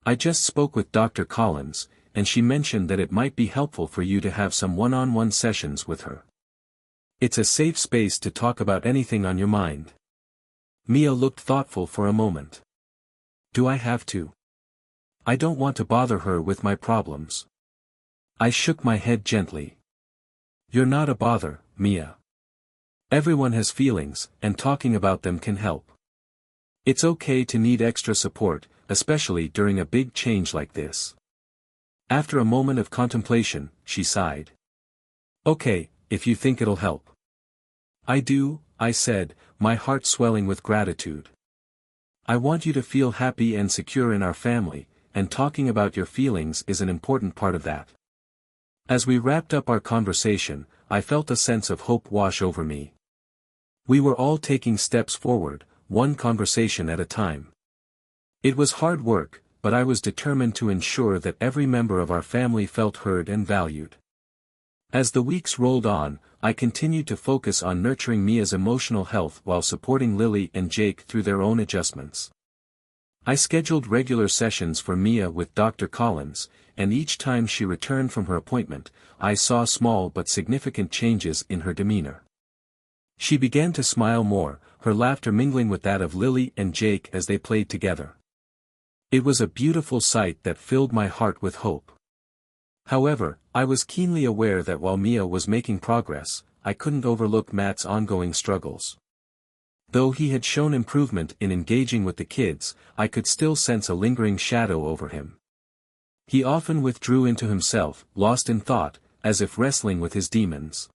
I just spoke with Dr. Collins, and she mentioned that it might be helpful for you to have some one-on-one sessions with her. It's a safe space to talk about anything on your mind. Mia looked thoughtful for a moment. Do I have to? I don't want to bother her with my problems. I shook my head gently. You're not a bother, Mia. Everyone has feelings, and talking about them can help. It's okay to need extra support, especially during a big change like this. After a moment of contemplation, she sighed. Okay, if you think it'll help. I do, I said, my heart swelling with gratitude. I want you to feel happy and secure in our family, and talking about your feelings is an important part of that. As we wrapped up our conversation, I felt a sense of hope wash over me. We were all taking steps forward, one conversation at a time. It was hard work, but I was determined to ensure that every member of our family felt heard and valued. As the weeks rolled on, I continued to focus on nurturing Mia's emotional health while supporting Lily and Jake through their own adjustments. I scheduled regular sessions for Mia with Dr. Collins, and each time she returned from her appointment, I saw small but significant changes in her demeanor. She began to smile more, her laughter mingling with that of Lily and Jake as they played together. It was a beautiful sight that filled my heart with hope. However, I was keenly aware that while Mia was making progress, I couldn't overlook Matt's ongoing struggles. Though he had shown improvement in engaging with the kids, I could still sense a lingering shadow over him. He often withdrew into himself, lost in thought, as if wrestling with his demons.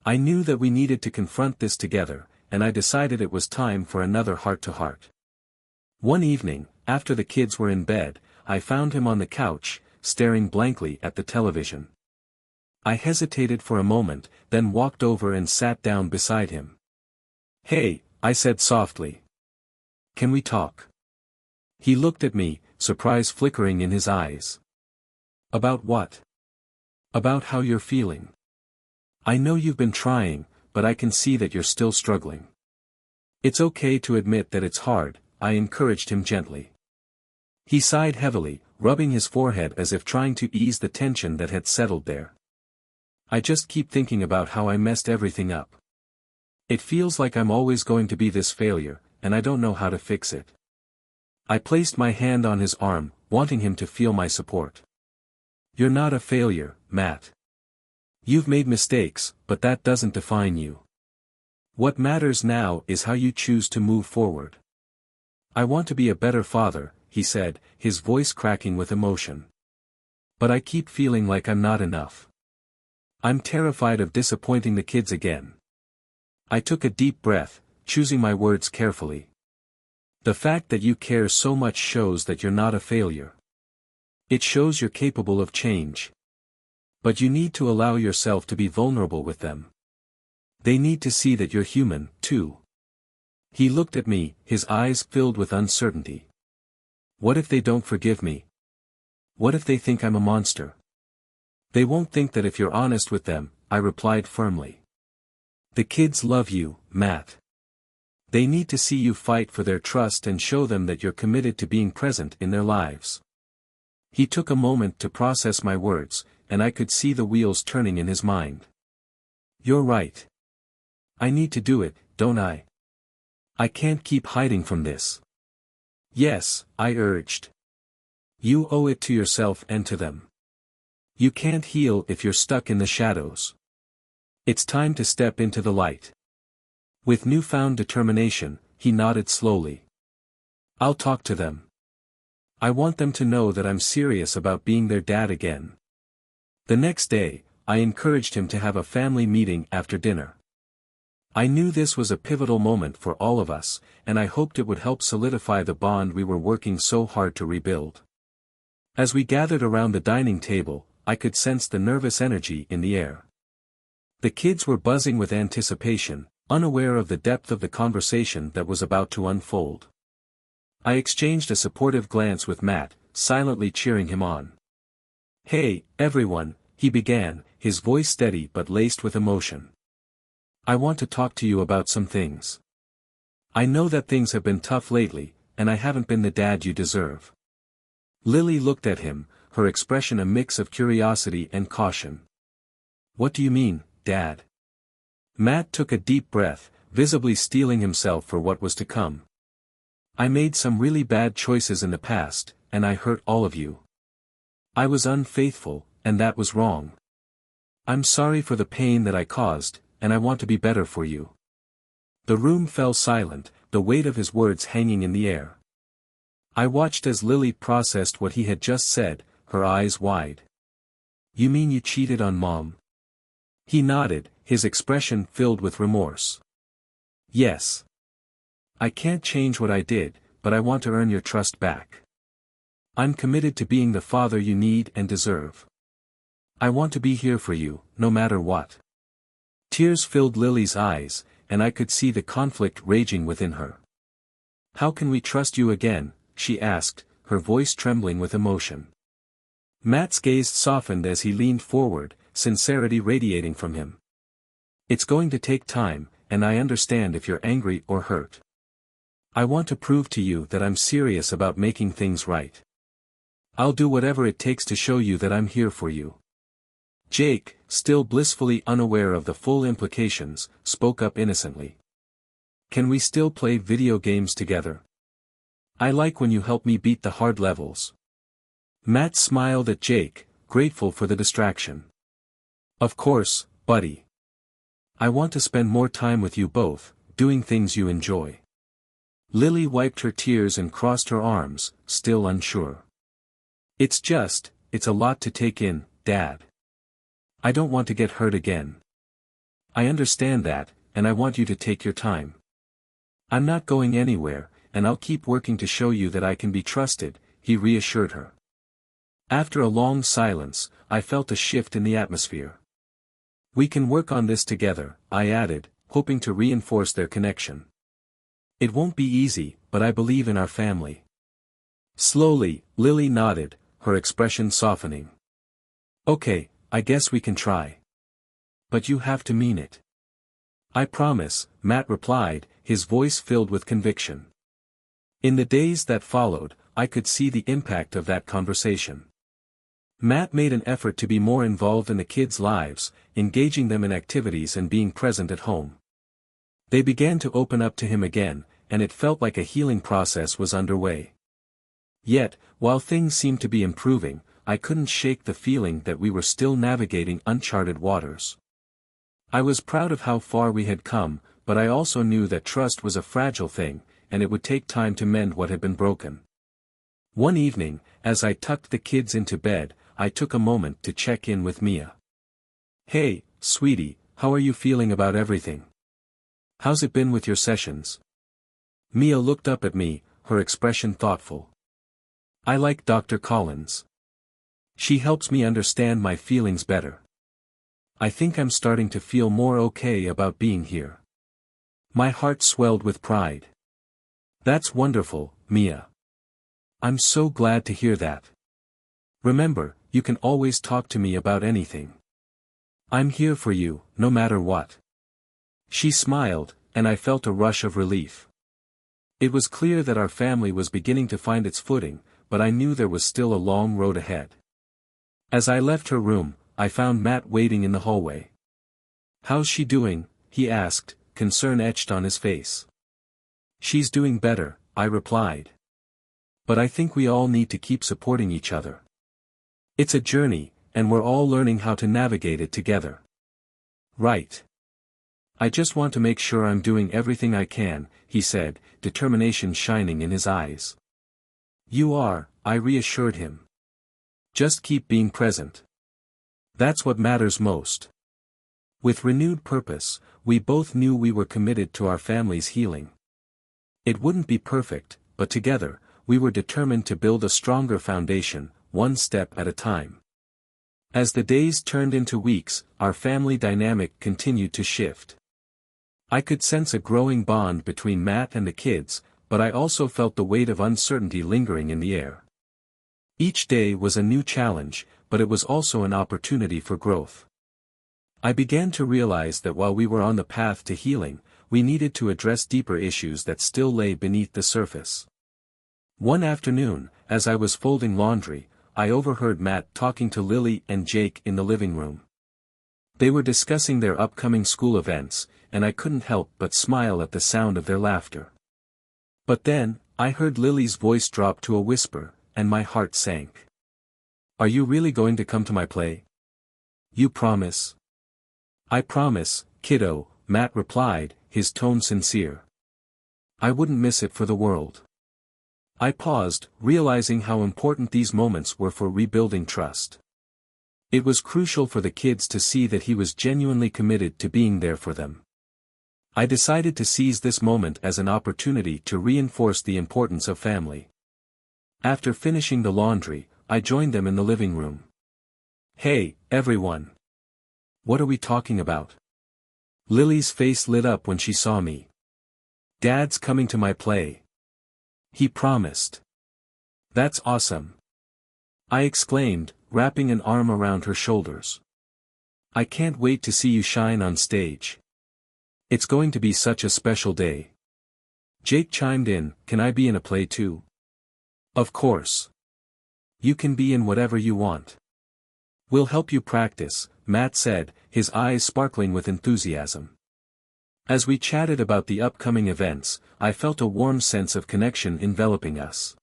I knew that we needed to confront this together, and I decided it was time for another heart-to-heart. One evening, after the kids were in bed, I found him on the couch, staring blankly at the television. I hesitated for a moment, then walked over and sat down beside him. "Hey," I said softly. "Can we talk?" He looked at me, surprise flickering in his eyes. "About what?" "About how you're feeling. I know you've been trying, but I can see that you're still struggling." "It's okay to admit that it's hard," I encouraged him gently. He sighed heavily, rubbing his forehead as if trying to ease the tension that had settled there. "I just keep thinking about how I messed everything up. It feels like I'm always going to be this failure, and I don't know how to fix it." I placed my hand on his arm, wanting him to feel my support. "You're not a failure, Matt. You've made mistakes, but that doesn't define you. What matters now is how you choose to move forward." "I want to be a better father," he said, his voice cracking with emotion. "But I keep feeling like I'm not enough. I'm terrified of disappointing the kids again." I took a deep breath, choosing my words carefully. "The fact that you care so much shows that you're not a failure. It shows you're capable of change. But you need to allow yourself to be vulnerable with them. They need to see that you're human, too." He looked at me, his eyes filled with uncertainty. "What if they don't forgive me? What if they think I'm a monster?" "They won't think that if you're honest with them," I replied firmly. "The kids love you, Matt. They need to see you fight for their trust and show them that you're committed to being present in their lives." He took a moment to process my words, and I could see the wheels turning in his mind. "You're right. I need to do it, don't I? I can't keep hiding from this." "Yes," I urged. "You owe it to yourself and to them. You can't heal if you're stuck in the shadows. It's time to step into the light." With newfound determination, he nodded slowly. "I'll talk to them. I want them to know that I'm serious about being their dad again." The next day, I encouraged him to have a family meeting after dinner. I knew this was a pivotal moment for all of us, and I hoped it would help solidify the bond we were working so hard to rebuild. As we gathered around the dining table, I could sense the nervous energy in the air. The kids were buzzing with anticipation, unaware of the depth of the conversation that was about to unfold. I exchanged a supportive glance with Matt, silently cheering him on. "Hey, everyone," he began, his voice steady but laced with emotion. "I want to talk to you about some things. I know that things have been tough lately, and I haven't been the dad you deserve." Lily looked at him, her expression a mix of curiosity and caution. "What do you mean, Dad?" Matt took a deep breath, visibly steeling himself for what was to come. "I made some really bad choices in the past, and I hurt all of you. I was unfaithful, and that was wrong. I'm sorry for the pain that I caused, and I want to be better for you." The room fell silent, the weight of his words hanging in the air. I watched as Lily processed what he had just said, her eyes wide. "You mean you cheated on Mom?" He nodded, his expression filled with remorse. "Yes. I can't change what I did, but I want to earn your trust back. I'm committed to being the father you need and deserve. I want to be here for you, no matter what." Tears filled Lily's eyes, and I could see the conflict raging within her. "How can we trust you again?" she asked, her voice trembling with emotion. Matt's gaze softened as he leaned forward, sincerity radiating from him. "It's going to take time, and I understand if you're angry or hurt. I want to prove to you that I'm serious about making things right. I'll do whatever it takes to show you that I'm here for you." Jake, still blissfully unaware of the full implications, spoke up innocently. "Can we still play video games together? I like when you help me beat the hard levels." Matt smiled at Jake, grateful for the distraction. "Of course, buddy. I want to spend more time with you both, doing things you enjoy. Lily wiped her tears and crossed her arms, still unsure. It's a lot to take in, Dad. I don't want to get hurt again. I understand that, and I want you to take your time. I'm not going anywhere, and I'll keep working to show you that I can be trusted, he reassured her. After a long silence, I felt a shift in the atmosphere. We can work on this together, I added, hoping to reinforce their connection. It won't be easy, but I believe in our family. Slowly, Lily nodded, her expression softening. Okay, I guess we can try. But you have to mean it. I promise, Matt replied, his voice filled with conviction. In the days that followed, I could see the impact of that conversation. Matt made an effort to be more involved in the kids' lives, engaging them in activities and being present at home. They began to open up to him again, and it felt like a healing process was underway. Yet, while things seemed to be improving, I couldn't shake the feeling that we were still navigating uncharted waters. I was proud of how far we had come, but I also knew that trust was a fragile thing, and it would take time to mend what had been broken. One evening, as I tucked the kids into bed, I took a moment to check in with Mia. Hey, sweetie, how are you feeling about everything? How's it been with your sessions? Mia looked up at me, her expression thoughtful. I like Dr. Collins. She helps me understand my feelings better. I think I'm starting to feel more okay about being here. My heart swelled with pride. That's wonderful, Mia. I'm so glad to hear that. Remember, you can always talk to me about anything. I'm here for you, no matter what. She smiled, and I felt a rush of relief. It was clear that our family was beginning to find its footing, but I knew there was still a long road ahead. As I left her room, I found Matt waiting in the hallway. How's she doing? He asked, concern etched on his face. She's doing better, I replied. But I think we all need to keep supporting each other. It's a journey, and we're all learning how to navigate it together. Right. I just want to make sure I'm doing everything I can, he said, determination shining in his eyes. You are, I reassured him. Just keep being present. That's what matters most. With renewed purpose, we both knew we were committed to our family's healing. It wouldn't be perfect, but together, we were determined to build a stronger foundation, one step at a time. As the days turned into weeks, our family dynamic continued to shift. I could sense a growing bond between Matt and the kids, but I also felt the weight of uncertainty lingering in the air. Each day was a new challenge, but it was also an opportunity for growth. I began to realize that while we were on the path to healing, we needed to address deeper issues that still lay beneath the surface. One afternoon, as I was folding laundry, I overheard Matt talking to Lily and Jake in the living room. They were discussing their upcoming school events, and I couldn't help but smile at the sound of their laughter. But then, I heard Lily's voice drop to a whisper, and my heart sank. Are you really going to come to my play? You promise? I promise, kiddo, Matt replied, his tone sincere. I wouldn't miss it for the world. I paused, realizing how important these moments were for rebuilding trust. It was crucial for the kids to see that he was genuinely committed to being there for them. I decided to seize this moment as an opportunity to reinforce the importance of family. After finishing the laundry, I joined them in the living room. Hey, everyone. What are we talking about? Lily's face lit up when she saw me. Dad's coming to my play. He promised. That's awesome. I exclaimed, wrapping an arm around her shoulders. I can't wait to see you shine on stage. It's going to be such a special day. Jake chimed in, can I be in a play too? Of course. You can be in whatever you want. We'll help you practice, Matt said, his eyes sparkling with enthusiasm. As we chatted about the upcoming events, I felt a warm sense of connection enveloping us.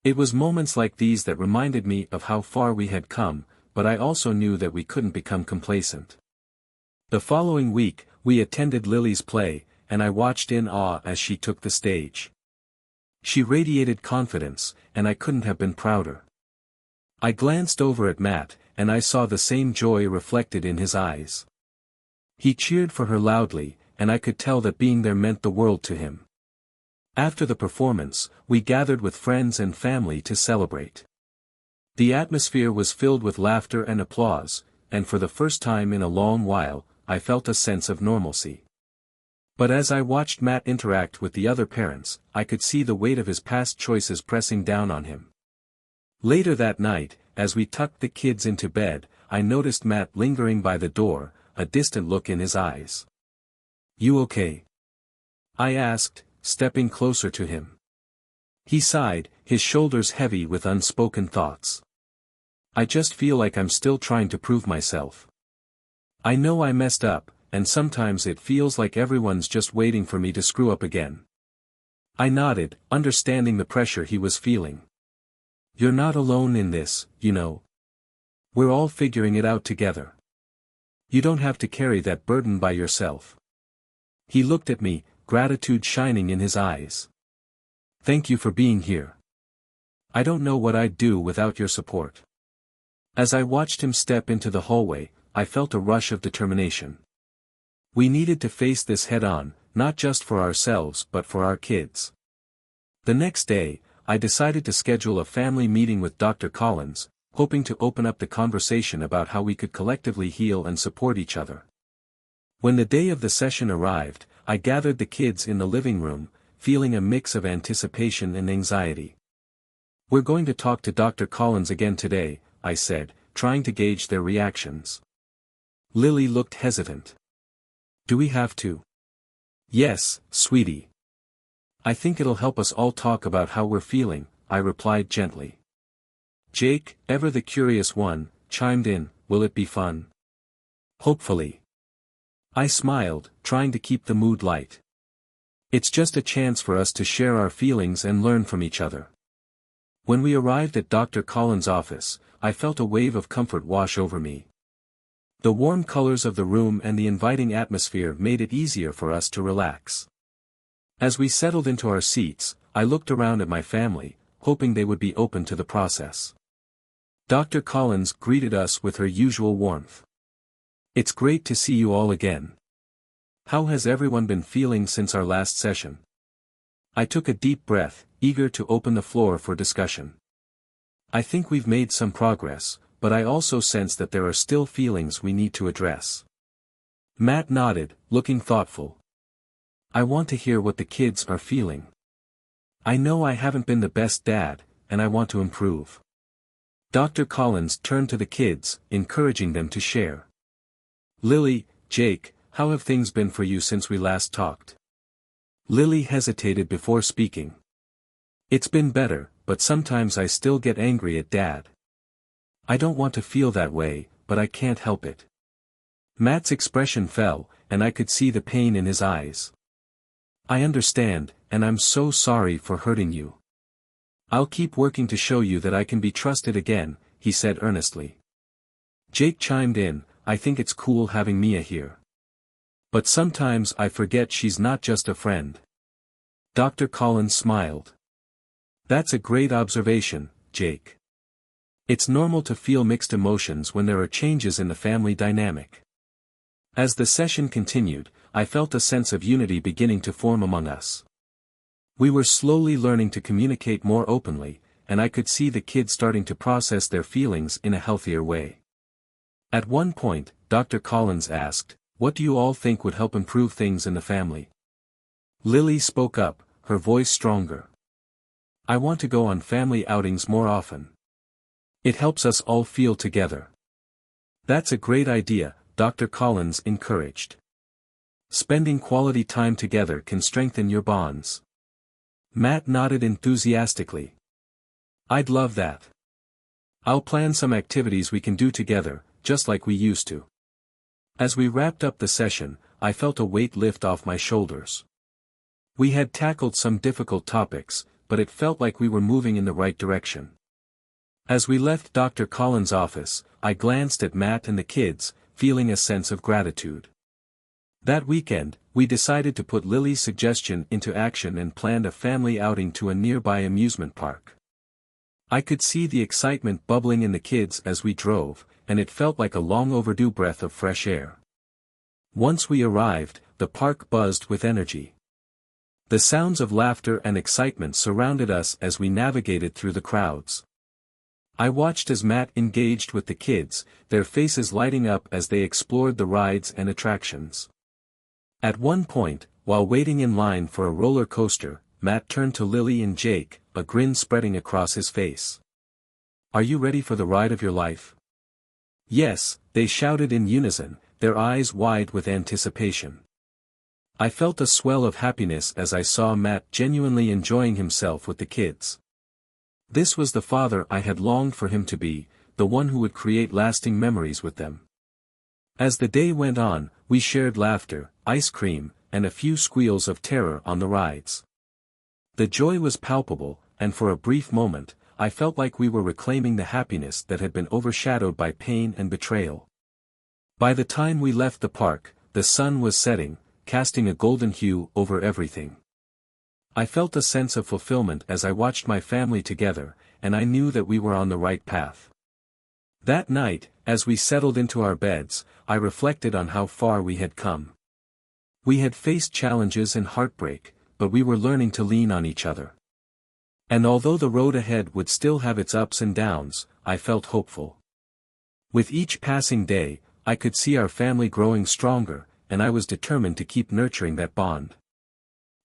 It was moments like these that reminded me of how far we had come, but I also knew that we couldn't become complacent. The following week, we attended Lily's play, and I watched in awe as she took the stage. She radiated confidence, and I couldn't have been prouder. I glanced over at Matt, and I saw the same joy reflected in his eyes. He cheered for her loudly, and I could tell that being there meant the world to him. After the performance, we gathered with friends and family to celebrate. The atmosphere was filled with laughter and applause, and for the first time in a long while, I felt a sense of normalcy. But as I watched Matt interact with the other parents, I could see the weight of his past choices pressing down on him. Later that night, as we tucked the kids into bed, I noticed Matt lingering by the door, a distant look in his eyes. "You okay?" I asked, stepping closer to him. He sighed, his shoulders heavy with unspoken thoughts. "I just feel like I'm still trying to prove myself. I know I messed up, and sometimes it feels like everyone's just waiting for me to screw up again." I nodded, understanding the pressure he was feeling. "You're not alone in this, you know. We're all figuring it out together. You don't have to carry that burden by yourself." He looked at me, gratitude shining in his eyes. "Thank you for being here. I don't know what I'd do without your support." As I watched him step into the hallway, I felt a rush of determination. We needed to face this head-on, not just for ourselves but for our kids. The next day, I decided to schedule a family meeting with Dr. Collins, hoping to open up the conversation about how we could collectively heal and support each other. When the day of the session arrived, I gathered the kids in the living room, feeling a mix of anticipation and anxiety. "We're going to talk to Dr. Collins again today," I said, trying to gauge their reactions. Lily looked hesitant. "Do we have to?" "Yes, sweetie. I think it'll help us all talk about how we're feeling," I replied gently. Jake, ever the curious one, chimed in, "Will it be fun?" "Hopefully." I smiled, trying to keep the mood light. "It's just a chance for us to share our feelings and learn from each other." When we arrived at Dr. Collins' office, I felt a wave of comfort wash over me. The warm colors of the room and the inviting atmosphere made it easier for us to relax. As we settled into our seats, I looked around at my family, hoping they would be open to the process. Dr. Collins greeted us with her usual warmth. "It's great to see you all again. How has everyone been feeling since our last session?" I took a deep breath, eager to open the floor for discussion. "I think we've made some progress, but I also sense that there are still feelings we need to address." Matt nodded, looking thoughtful. "I want to hear what the kids are feeling. I know I haven't been the best dad, and I want to improve." Dr. Collins turned to the kids, encouraging them to share. "Lily, Jake, how have things been for you since we last talked?" Lily hesitated before speaking. "It's been better, but sometimes I still get angry at Dad. I don't want to feel that way, but I can't help it." Matt's expression fell, and I could see the pain in his eyes. "I understand, and I'm so sorry for hurting you. I'll keep working to show you that I can be trusted again," he said earnestly. Jake chimed in, "I think it's cool having Mia here. But sometimes I forget she's not just a friend." Dr. Collins smiled. "That's a great observation, Jake. It's normal to feel mixed emotions when there are changes in the family dynamic." As the session continued, I felt a sense of unity beginning to form among us. We were slowly learning to communicate more openly, and I could see the kids starting to process their feelings in a healthier way. At one point, Dr. Collins asked, "What do you all think would help improve things in the family?" Lily spoke up, her voice stronger. "I want to go on family outings more often. It helps us all feel together." "That's a great idea," Dr. Collins encouraged. "Spending quality time together can strengthen your bonds." Matt nodded enthusiastically. "I'd love that. I'll plan some activities we can do together, just like we used to." As we wrapped up the session, I felt a weight lift off my shoulders. We had tackled some difficult topics, but it felt like we were moving in the right direction. As we left Dr. Collins' office, I glanced at Matt and the kids, feeling a sense of gratitude. That weekend, we decided to put Lily's suggestion into action and planned a family outing to a nearby amusement park. I could see the excitement bubbling in the kids as we drove, and it felt like a long overdue breath of fresh air. Once we arrived, the park buzzed with energy. The sounds of laughter and excitement surrounded us as we navigated through the crowds. I watched as Matt engaged with the kids, their faces lighting up as they explored the rides and attractions. At one point, while waiting in line for a roller coaster, Matt turned to Lily and Jake, a grin spreading across his face. "Are you ready for the ride of your life?" "Yes," they shouted in unison, their eyes wide with anticipation. I felt a swell of happiness as I saw Matt genuinely enjoying himself with the kids. This was the father I had longed for him to be, the one who would create lasting memories with them. As the day went on, we shared laughter, ice cream, and a few squeals of terror on the rides. The joy was palpable, and for a brief moment, I felt like we were reclaiming the happiness that had been overshadowed by pain and betrayal. By the time we left the park, the sun was setting, casting a golden hue over everything. I felt a sense of fulfillment as I watched my family together, and I knew that we were on the right path. That night, as we settled into our beds, I reflected on how far we had come. We had faced challenges and heartbreak, but we were learning to lean on each other. And although the road ahead would still have its ups and downs, I felt hopeful. With each passing day, I could see our family growing stronger, and I was determined to keep nurturing that bond.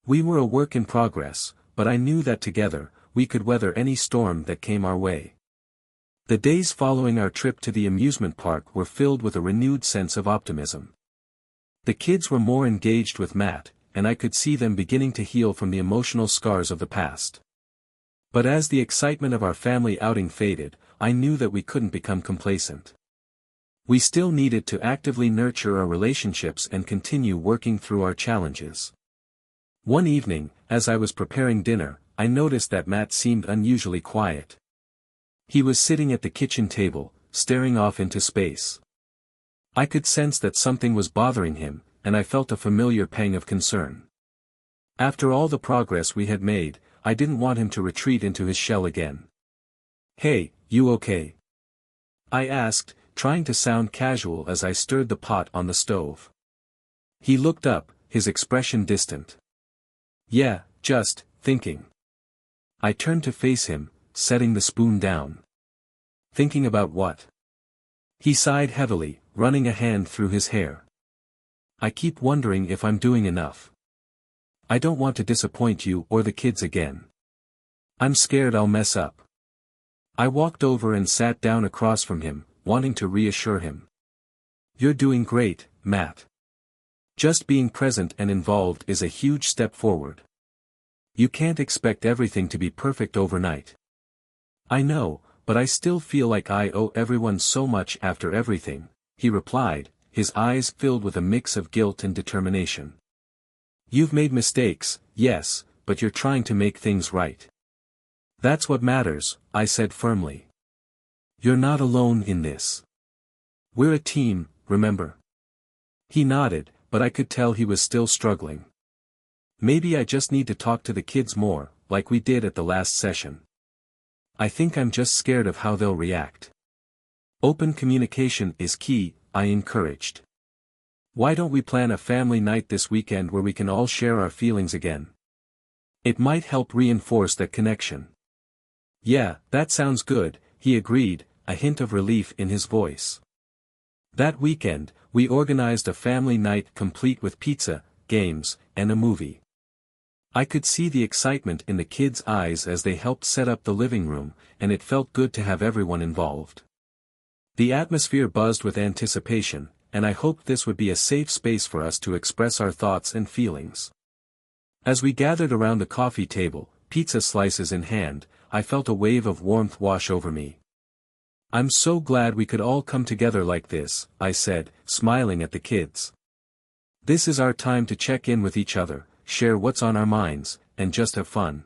We were a work in progress, but I knew that together, we could weather any storm that came our way. The days following our trip to the amusement park were filled with a renewed sense of optimism. The kids were more engaged with Matt, and I could see them beginning to heal from the emotional scars of the past. But as the excitement of our family outing faded, I knew that we couldn't become complacent. We still needed to actively nurture our relationships and continue working through our challenges. One evening, as I was preparing dinner, I noticed that Matt seemed unusually quiet. He was sitting at the kitchen table, staring off into space. I could sense that something was bothering him, and I felt a familiar pang of concern. After all the progress we had made, I didn't want him to retreat into his shell again. "Hey, you okay?" I asked, trying to sound casual as I stirred the pot on the stove. He looked up, his expression distant. "Yeah, just thinking." I turned to face him, setting the spoon down. "Thinking about what?" He sighed heavily, running a hand through his hair. "I keep wondering if I'm doing enough. I don't want to disappoint you or the kids again. I'm scared I'll mess up." I walked over and sat down across from him, wanting to reassure him. "You're doing great, Matt. Just being present and involved is a huge step forward. You can't expect everything to be perfect overnight." "I know, but I still feel like I owe everyone so much after everything," he replied, his eyes filled with a mix of guilt and determination. "You've made mistakes, yes, but you're trying to make things right. That's what matters," I said firmly. "You're not alone in this. We're a team, remember?" He nodded, but I could tell he was still struggling. "Maybe I just need to talk to the kids more, like we did at the last session. I think I'm just scared of how they'll react." "Open communication is key," I encouraged. "Why don't we plan a family night this weekend where we can all share our feelings again? It might help reinforce that connection." "Yeah, that sounds good," he agreed, a hint of relief in his voice. That weekend, we organized a family night complete with pizza, games, and a movie. I could see the excitement in the kids' eyes as they helped set up the living room, and it felt good to have everyone involved. The atmosphere buzzed with anticipation, and I hoped this would be a safe space for us to express our thoughts and feelings. As we gathered around the coffee table, pizza slices in hand, I felt a wave of warmth wash over me. "I'm so glad we could all come together like this," I said, smiling at the kids. "This is our time to check in with each other, share what's on our minds, and just have fun."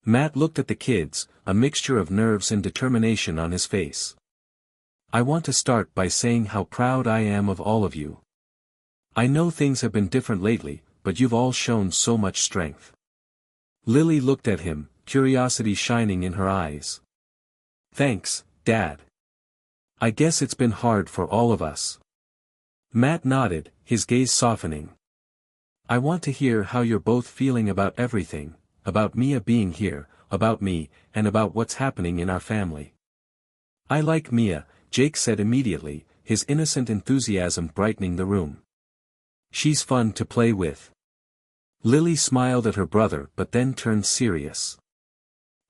Matt looked at the kids, a mixture of nerves and determination on his face. "I want to start by saying how proud I am of all of you. I know things have been different lately, but you've all shown so much strength. Lily looked at him, curiosity shining in her eyes. Thanks, Dad. I guess it's been hard for all of us. Matt nodded, his gaze softening. I want to hear how you're both feeling about everything, about Mia being here, about me, and about what's happening in our family. I like Mia, Jake said immediately, his innocent enthusiasm brightening the room. She's fun to play with. Lily smiled at her brother but then turned serious.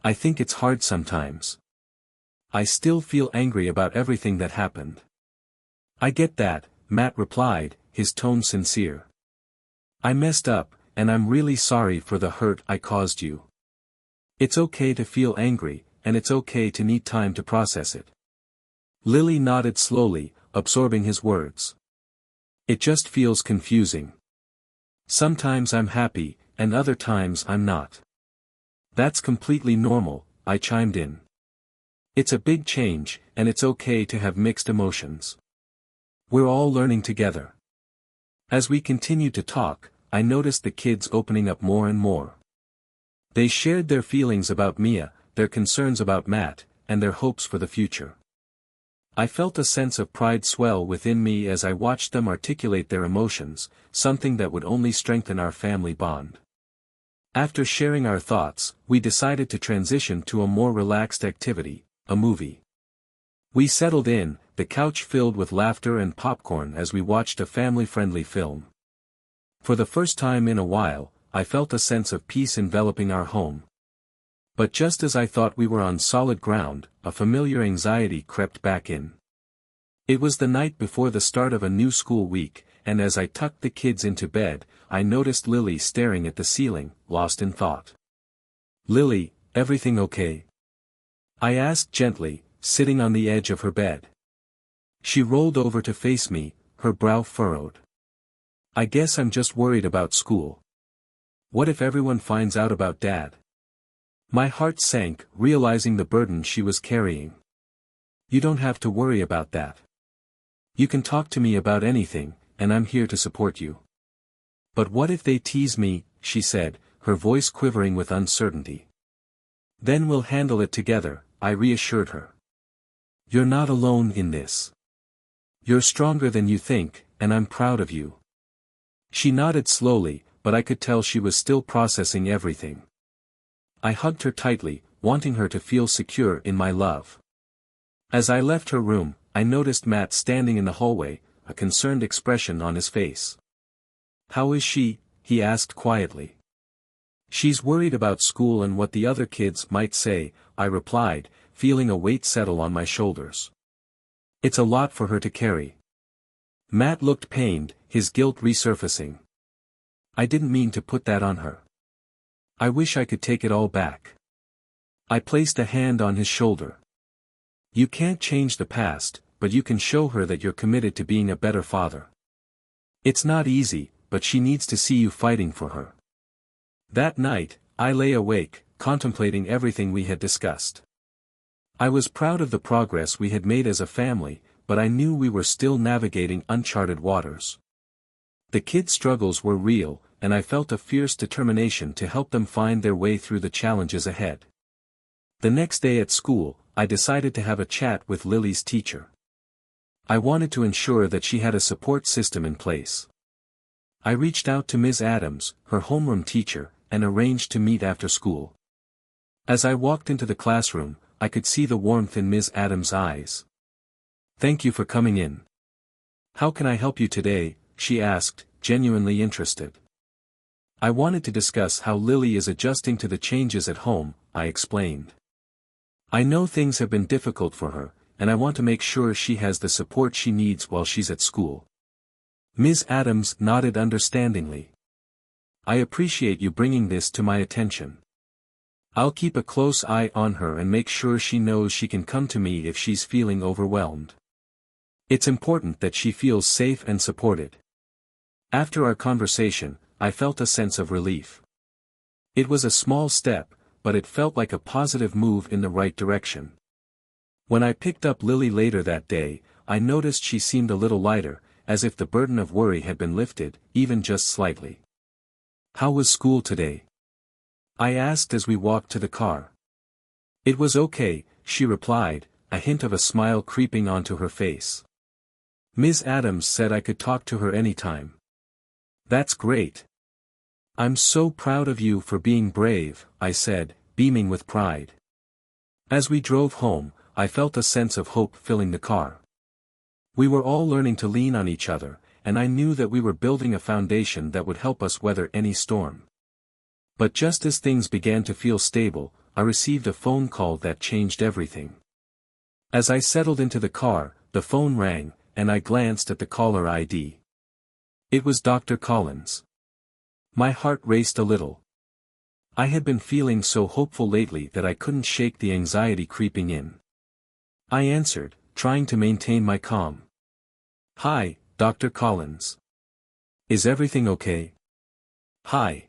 I think it's hard sometimes. I still feel angry about everything that happened. I get that, Matt replied, his tone sincere. I messed up, and I'm really sorry for the hurt I caused you. It's okay to feel angry, and it's okay to need time to process it. Lily nodded slowly, absorbing his words. It just feels confusing. Sometimes I'm happy, and other times I'm not. That's completely normal, I chimed in. It's a big change, and it's okay to have mixed emotions. We're all learning together. As we continued to talk, I noticed the kids opening up more and more. They shared their feelings about Mia, their concerns about Matt, and their hopes for the future. I felt a sense of pride swell within me as I watched them articulate their emotions, something that would only strengthen our family bond. After sharing our thoughts, we decided to transition to a more relaxed activity, a movie. We settled in, the couch filled with laughter and popcorn as we watched a family-friendly film. For the first time in a while, I felt a sense of peace enveloping our home. But just as I thought we were on solid ground, a familiar anxiety crept back in. It was the night before the start of a new school week, and as I tucked the kids into bed, I noticed Lily staring at the ceiling, lost in thought. Lily, everything okay? I asked gently, sitting on the edge of her bed. She rolled over to face me, her brow furrowed. I guess I'm just worried about school. What if everyone finds out about Dad? My heart sank, realizing the burden she was carrying. You don't have to worry about that. You can talk to me about anything, and I'm here to support you. But what if they tease me, she said, her voice quivering with uncertainty. Then we'll handle it together, I reassured her. You're not alone in this. You're stronger than you think, and I'm proud of you. She nodded slowly, but I could tell she was still processing everything. I hugged her tightly, wanting her to feel secure in my love. As I left her room, I noticed Matt standing in the hallway, a concerned expression on his face. How is she? He asked quietly. She's worried about school and what the other kids might say, I replied, feeling a weight settle on my shoulders. It's a lot for her to carry. Matt looked pained, his guilt resurfacing. I didn't mean to put that on her. I wish I could take it all back. I placed a hand on his shoulder. You can't change the past, but you can show her that you're committed to being a better father. It's not easy, but she needs to see you fighting for her. That night, I lay awake, contemplating everything we had discussed. I was proud of the progress we had made as a family, but I knew we were still navigating uncharted waters. The kids' struggles were real, and I felt a fierce determination to help them find their way through the challenges ahead. The next day at school, I decided to have a chat with Lily's teacher. I wanted to ensure that she had a support system in place. I reached out to Ms. Adams, her homeroom teacher, and arranged to meet after school. As I walked into the classroom, I could see the warmth in Ms. Adams' eyes. Thank you for coming in. How can I help you today? She asked, genuinely interested. I wanted to discuss how Lily is adjusting to the changes at home, I explained. I know things have been difficult for her, and I want to make sure she has the support she needs while she's at school. Ms. Adams nodded understandingly. I appreciate you bringing this to my attention. I'll keep a close eye on her and make sure she knows she can come to me if she's feeling overwhelmed. It's important that she feels safe and supported. After our conversation, I felt a sense of relief. It was a small step, but it felt like a positive move in the right direction. When I picked up Lily later that day, I noticed she seemed a little lighter, as if the burden of worry had been lifted, even just slightly. "How was school today?" I asked as we walked to the car. "It was okay," she replied, a hint of a smile creeping onto her face. "Ms. Adams said I could talk to her anytime." "That's great. I'm so proud of you for being brave," I said, beaming with pride. As we drove home, I felt a sense of hope filling the car. We were all learning to lean on each other, and I knew that we were building a foundation that would help us weather any storm. But just as things began to feel stable, I received a phone call that changed everything. As I settled into the car, the phone rang, and I glanced at the caller ID. It was Dr. Collins. My heart raced a little. I had been feeling so hopeful lately that I couldn't shake the anxiety creeping in. I answered, trying to maintain my calm. "Hi, Dr. Collins. Is everything okay?" "Hi.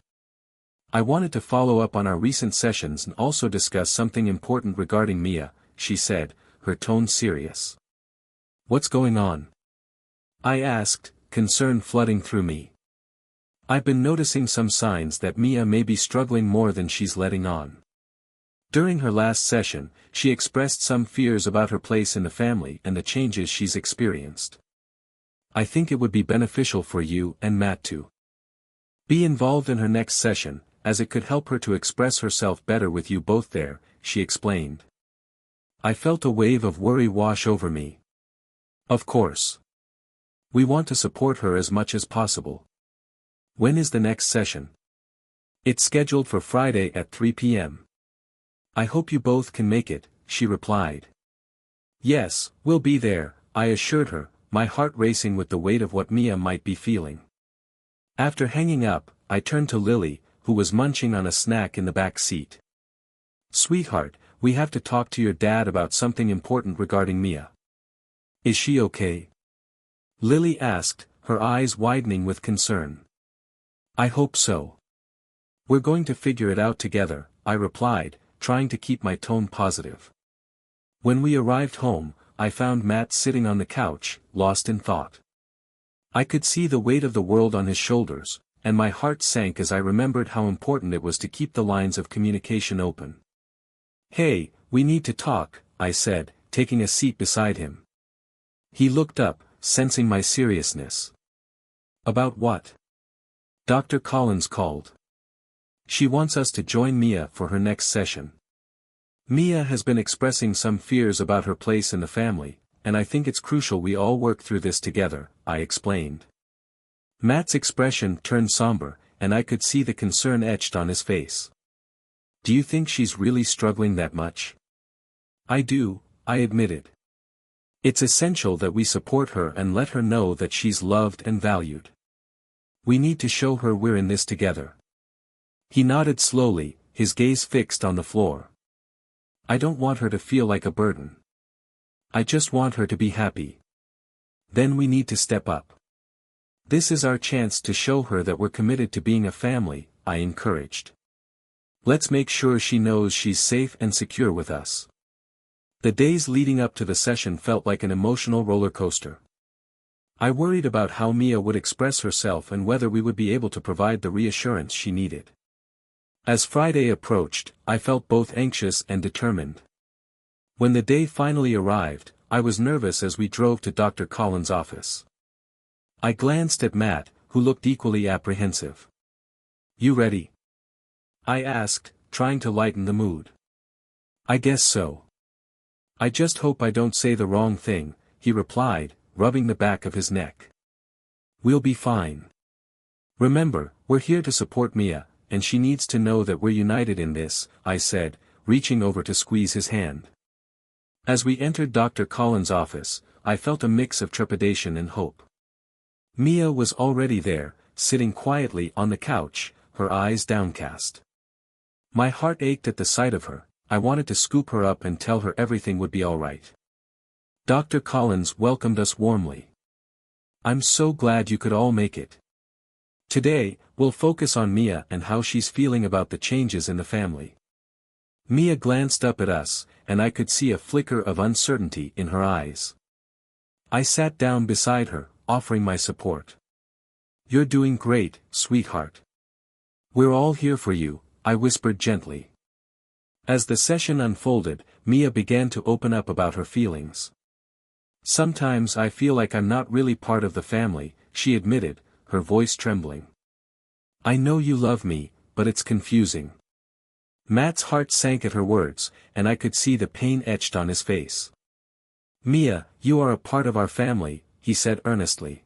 I wanted to follow up on our recent sessions and also discuss something important regarding Mia," she said, her tone serious. "What's going on?" I asked, concern flooding through me. "I've been noticing some signs that Mia may be struggling more than she's letting on. During her last session, she expressed some fears about her place in the family and the changes she's experienced. I think it would be beneficial for you and Matt to be involved in her next session, as it could help her to express herself better with you both there," she explained. I felt a wave of worry wash over me. "Of course. We want to support her as much as possible. When is the next session?" "It's scheduled for Friday at 3 p.m. I hope you both can make it," she replied. "Yes, we'll be there," I assured her, my heart racing with the weight of what Mia might be feeling. After hanging up, I turned to Lily, who was munching on a snack in the back seat. "Sweetheart, we have to talk to your dad about something important regarding Mia." "Is she okay?" Lily asked, her eyes widening with concern. "I hope so. We're going to figure it out together," I replied, trying to keep my tone positive. When we arrived home, I found Matt sitting on the couch, lost in thought. I could see the weight of the world on his shoulders, and my heart sank as I remembered how important it was to keep the lines of communication open. "Hey, we need to talk," I said, taking a seat beside him. He looked up, sensing my seriousness. "About what?" "Dr. Collins called. She wants us to join Mia for her next session. Mia has been expressing some fears about her place in the family, and I think it's crucial we all work through this together," I explained. Matt's expression turned somber, and I could see the concern etched on his face. "Do you think she's really struggling that much?" "I do," I admitted. "It's essential that we support her and let her know that she's loved and valued. We need to show her we're in this together." He nodded slowly, his gaze fixed on the floor. "I don't want her to feel like a burden. I just want her to be happy. Then we need to step up. This is our chance to show her that we're committed to being a family," I encouraged. "Let's make sure she knows she's safe and secure with us." The days leading up to the session felt like an emotional roller coaster. I worried about how Mia would express herself and whether we would be able to provide the reassurance she needed. As Friday approached, I felt both anxious and determined. When the day finally arrived, I was nervous as we drove to Dr. Collins' office. I glanced at Matt, who looked equally apprehensive. "You ready?" I asked, trying to lighten the mood. "I guess so. I just hope I don't say the wrong thing," he replied, rubbing the back of his neck. "We'll be fine. Remember, we're here to support Mia, and she needs to know that we're united in this," I said, reaching over to squeeze his hand. As we entered Dr. Collins' office, I felt a mix of trepidation and hope. Mia was already there, sitting quietly on the couch, her eyes downcast. My heart ached at the sight of her. I wanted to scoop her up and tell her everything would be all right. Dr. Collins welcomed us warmly. "I'm so glad you could all make it. Today, we'll focus on Mia and how she's feeling about the changes in the family." Mia glanced up at us, and I could see a flicker of uncertainty in her eyes. I sat down beside her, offering my support. "You're doing great, sweetheart. We're all here for you," I whispered gently. As the session unfolded, Mia began to open up about her feelings. "Sometimes I feel like I'm not really part of the family," she admitted, her voice trembling. "I know you love me, but it's confusing." Matt's heart sank at her words, and I could see the pain etched on his face. "Mia, you are a part of our family," he said earnestly.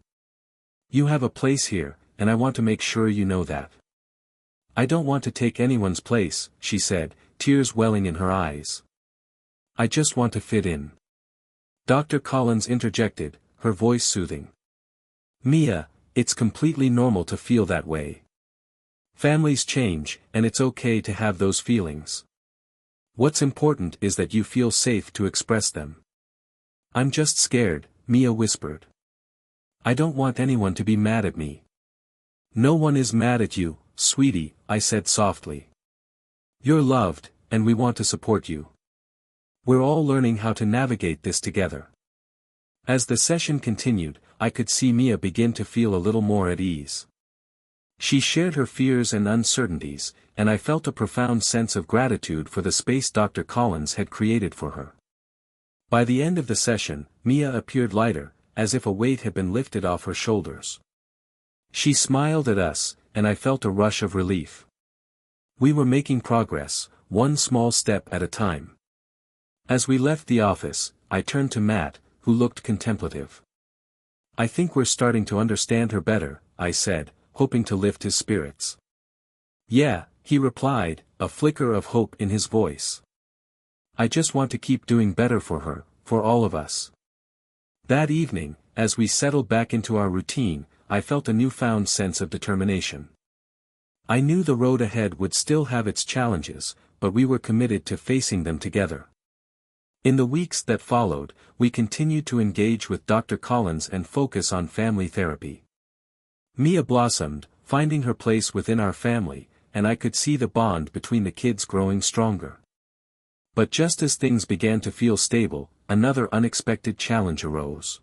"You have a place here, and I want to make sure you know that." "I don't want to take anyone's place," she said, tears welling in her eyes. "I just want to fit in." Dr. Collins interjected, her voice soothing. "Mia, it's completely normal to feel that way. Families change, and it's okay to have those feelings. What's important is that you feel safe to express them." "I'm just scared," Mia whispered. "I don't want anyone to be mad at me." "No one is mad at you, sweetie," I said softly. "You're loved, and we want to support you. We're all learning how to navigate this together." As the session continued, I could see Mia begin to feel a little more at ease. She shared her fears and uncertainties, and I felt a profound sense of gratitude for the space Dr. Collins had created for her. By the end of the session, Mia appeared lighter, as if a weight had been lifted off her shoulders. She smiled at us, and I felt a rush of relief. We were making progress, one small step at a time. As we left the office, I turned to Matt, who looked contemplative. "I think we're starting to understand her better," I said, hoping to lift his spirits. "Yeah," he replied, a flicker of hope in his voice. "I just want to keep doing better for her, for all of us." That evening, as we settled back into our routine, I felt a newfound sense of determination. I knew the road ahead would still have its challenges, but we were committed to facing them together. In the weeks that followed, we continued to engage with Dr. Collins and focus on family therapy. Mia blossomed, finding her place within our family, and I could see the bond between the kids growing stronger. But just as things began to feel stable, another unexpected challenge arose.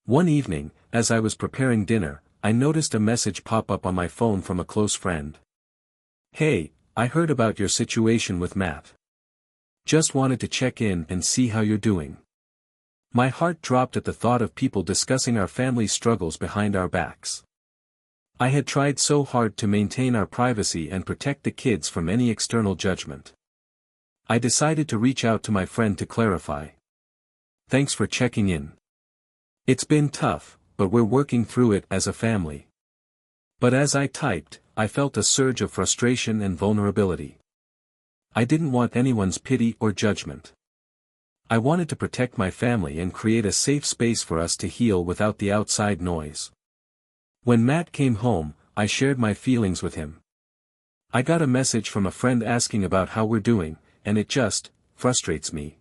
One evening, as I was preparing dinner, I noticed a message pop up on my phone from a close friend. "Hey, I heard about your situation with Matt. Just wanted to check in and see how you're doing." My heart dropped at the thought of people discussing our family's struggles behind our backs. I had tried so hard to maintain our privacy and protect the kids from any external judgment. I decided to reach out to my friend to clarify. "Thanks for checking in. It's been tough, but we're working through it as a family." But as I typed, I felt a surge of frustration and vulnerability. I didn't want anyone's pity or judgment. I wanted to protect my family and create a safe space for us to heal without the outside noise. When Matt came home, I shared my feelings with him. "I got a message from a friend asking about how we're doing, and it just frustrates me.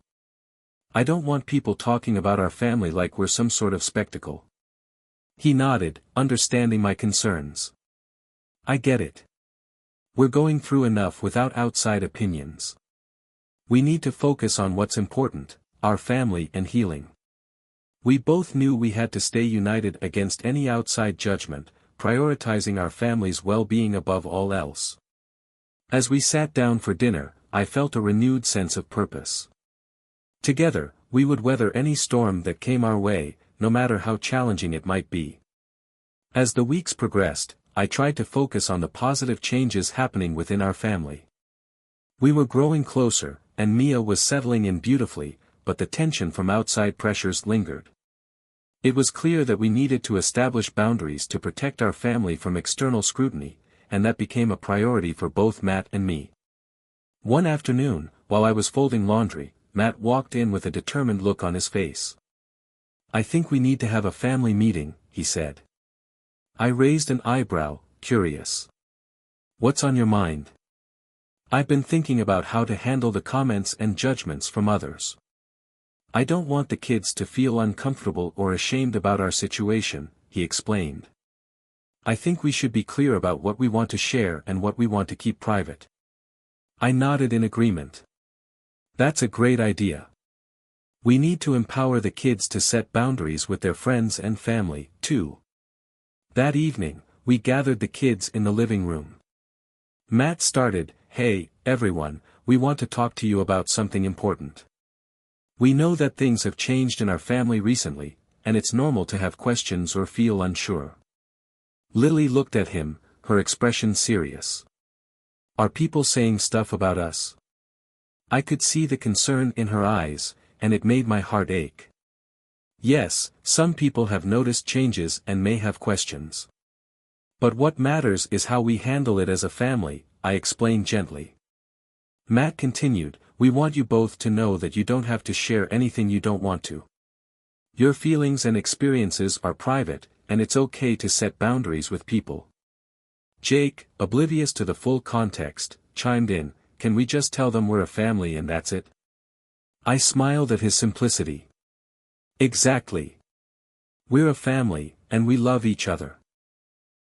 I don't want people talking about our family like we're some sort of spectacle." He nodded, understanding my concerns. "I get it. We're going through enough without outside opinions. We need to focus on what's important, our family and healing." We both knew we had to stay united against any outside judgment, prioritizing our family's well-being above all else. As we sat down for dinner, I felt a renewed sense of purpose. Together, we would weather any storm that came our way, no matter how challenging it might be. As the weeks progressed, I tried to focus on the positive changes happening within our family. We were growing closer, and Mia was settling in beautifully, but the tension from outside pressures lingered. It was clear that we needed to establish boundaries to protect our family from external scrutiny, and that became a priority for both Matt and me. One afternoon, while I was folding laundry, Matt walked in with a determined look on his face. "I think we need to have a family meeting," he said. I raised an eyebrow, curious. "What's on your mind?" "I've been thinking about how to handle the comments and judgments from others. I don't want the kids to feel uncomfortable or ashamed about our situation," he explained. "I think we should be clear about what we want to share and what we want to keep private." I nodded in agreement. "That's a great idea. We need to empower the kids to set boundaries with their friends and family, too. That evening, we gathered the kids in the living room. Matt started, "Hey, everyone, we want to talk to you about something important. We know that things have changed in our family recently, and it's normal to have questions or feel unsure." Lily looked at him, her expression serious. "Are people saying stuff about us?" I could see the concern in her eyes, and it made my heart ache. "Yes, some people have noticed changes and may have questions. But what matters is how we handle it as a family," I explained gently. Matt continued, "We want you both to know that you don't have to share anything you don't want to. Your feelings and experiences are private, and it's okay to set boundaries with people." Jake, oblivious to the full context, chimed in, "Can we just tell them we're a family and that's it?" I smiled at his simplicity. "Exactly. We're a family, and we love each other.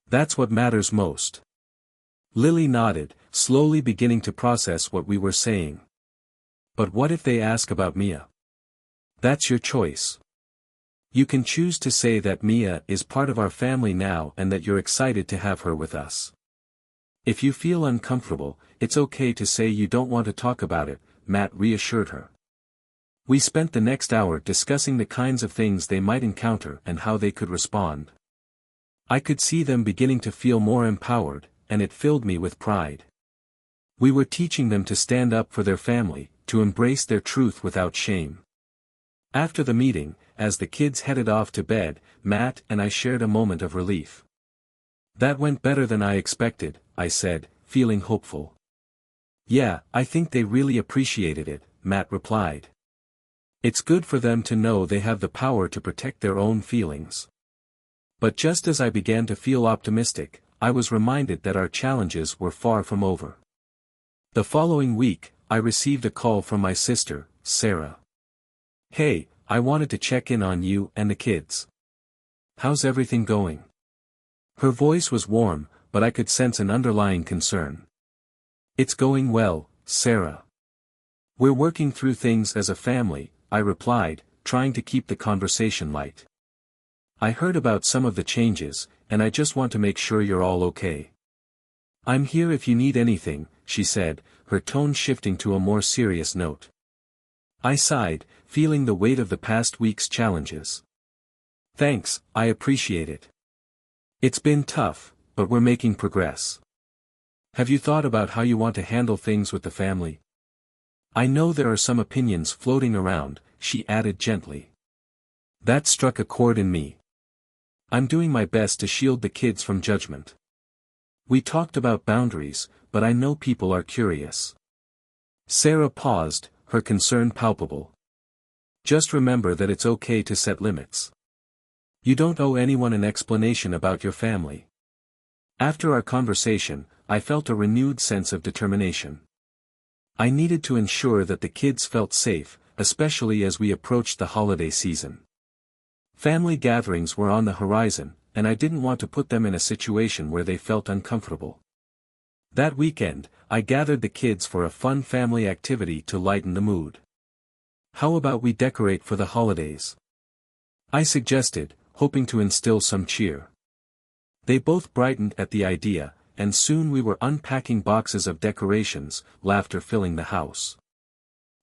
That's what matters most." Lily nodded, slowly beginning to process what we were saying. "But what if they ask about Mia?" "That's your choice. You can choose to say that Mia is part of our family now and that you're excited to have her with us. If you feel uncomfortable, it's okay to say you don't want to talk about it," Matt reassured her. We spent the next hour discussing the kinds of things they might encounter and how they could respond. I could see them beginning to feel more empowered, and it filled me with pride. We were teaching them to stand up for their family, to embrace their truth without shame. After the meeting, as the kids headed off to bed, Matt and I shared a moment of relief. "That went better than I expected," I said, feeling hopeful. "Yeah, I think they really appreciated it," Matt replied. "It's good for them to know they have the power to protect their own feelings." But just as I began to feel optimistic, I was reminded that our challenges were far from over. The following week, I received a call from my sister, Sarah. "Hey, I wanted to check in on you and the kids. How's everything going?" Her voice was warm, but I could sense an underlying concern. "It's going well, Sarah. We're working through things as a family," I replied, trying to keep the conversation light. "I heard about some of the changes, and I just want to make sure you're all okay." "I'm here if you need anything," she said, her tone shifting to a more serious note. I sighed, feeling the weight of the past week's challenges. "Thanks, I appreciate it. It's been tough, but we're making progress. Have you thought about how you want to handle things with the family? I know there are some opinions floating around," she added gently. That struck a chord in me. "I'm doing my best to shield the kids from judgment. We talked about boundaries, but I know people are curious." Sarah paused, her concern palpable. "Just remember that it's okay to set limits. You don't owe anyone an explanation about your family." After our conversation, I felt a renewed sense of determination. I needed to ensure that the kids felt safe, especially as we approached the holiday season. Family gatherings were on the horizon, and I didn't want to put them in a situation where they felt uncomfortable. That weekend, I gathered the kids for a fun family activity to lighten the mood. "How about we decorate for the holidays?" I suggested, hoping to instill some cheer. They both brightened at the idea, and soon we were unpacking boxes of decorations, laughter filling the house.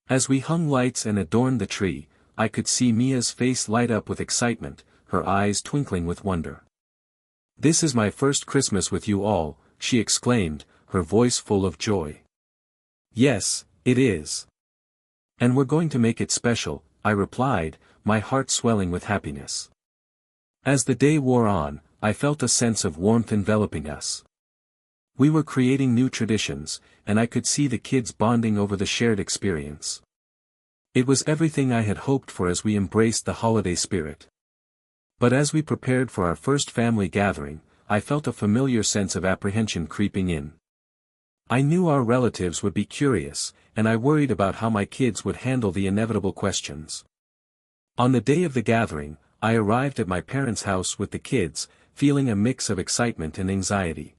As we hung lights and adorned the tree, I could see Mia's face light up with excitement, her eyes twinkling with wonder. "This is my first Christmas with you all," she exclaimed, her voice full of joy. "Yes, it is. And we're going to make it special," I replied, my heart swelling with happiness. As the day wore on, I felt a sense of warmth enveloping us. We were creating new traditions, and I could see the kids bonding over the shared experience. It was everything I had hoped for as we embraced the holiday spirit. But as we prepared for our first family gathering, I felt a familiar sense of apprehension creeping in. I knew our relatives would be curious, and I worried about how my kids would handle the inevitable questions. On the day of the gathering, I arrived at my parents' house with the kids, feeling a mix of excitement and anxiety.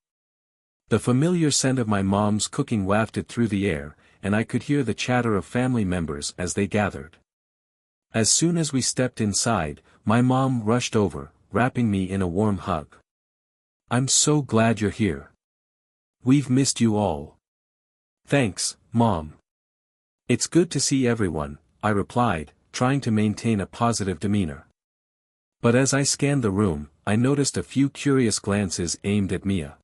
The familiar scent of my mom's cooking wafted through the air, and I could hear the chatter of family members as they gathered. As soon as we stepped inside, my mom rushed over, wrapping me in a warm hug. "I'm so glad you're here. We've missed you all." "Thanks, Mom. It's good to see everyone," I replied, trying to maintain a positive demeanor. But as I scanned the room, I noticed a few curious glances aimed at Mia.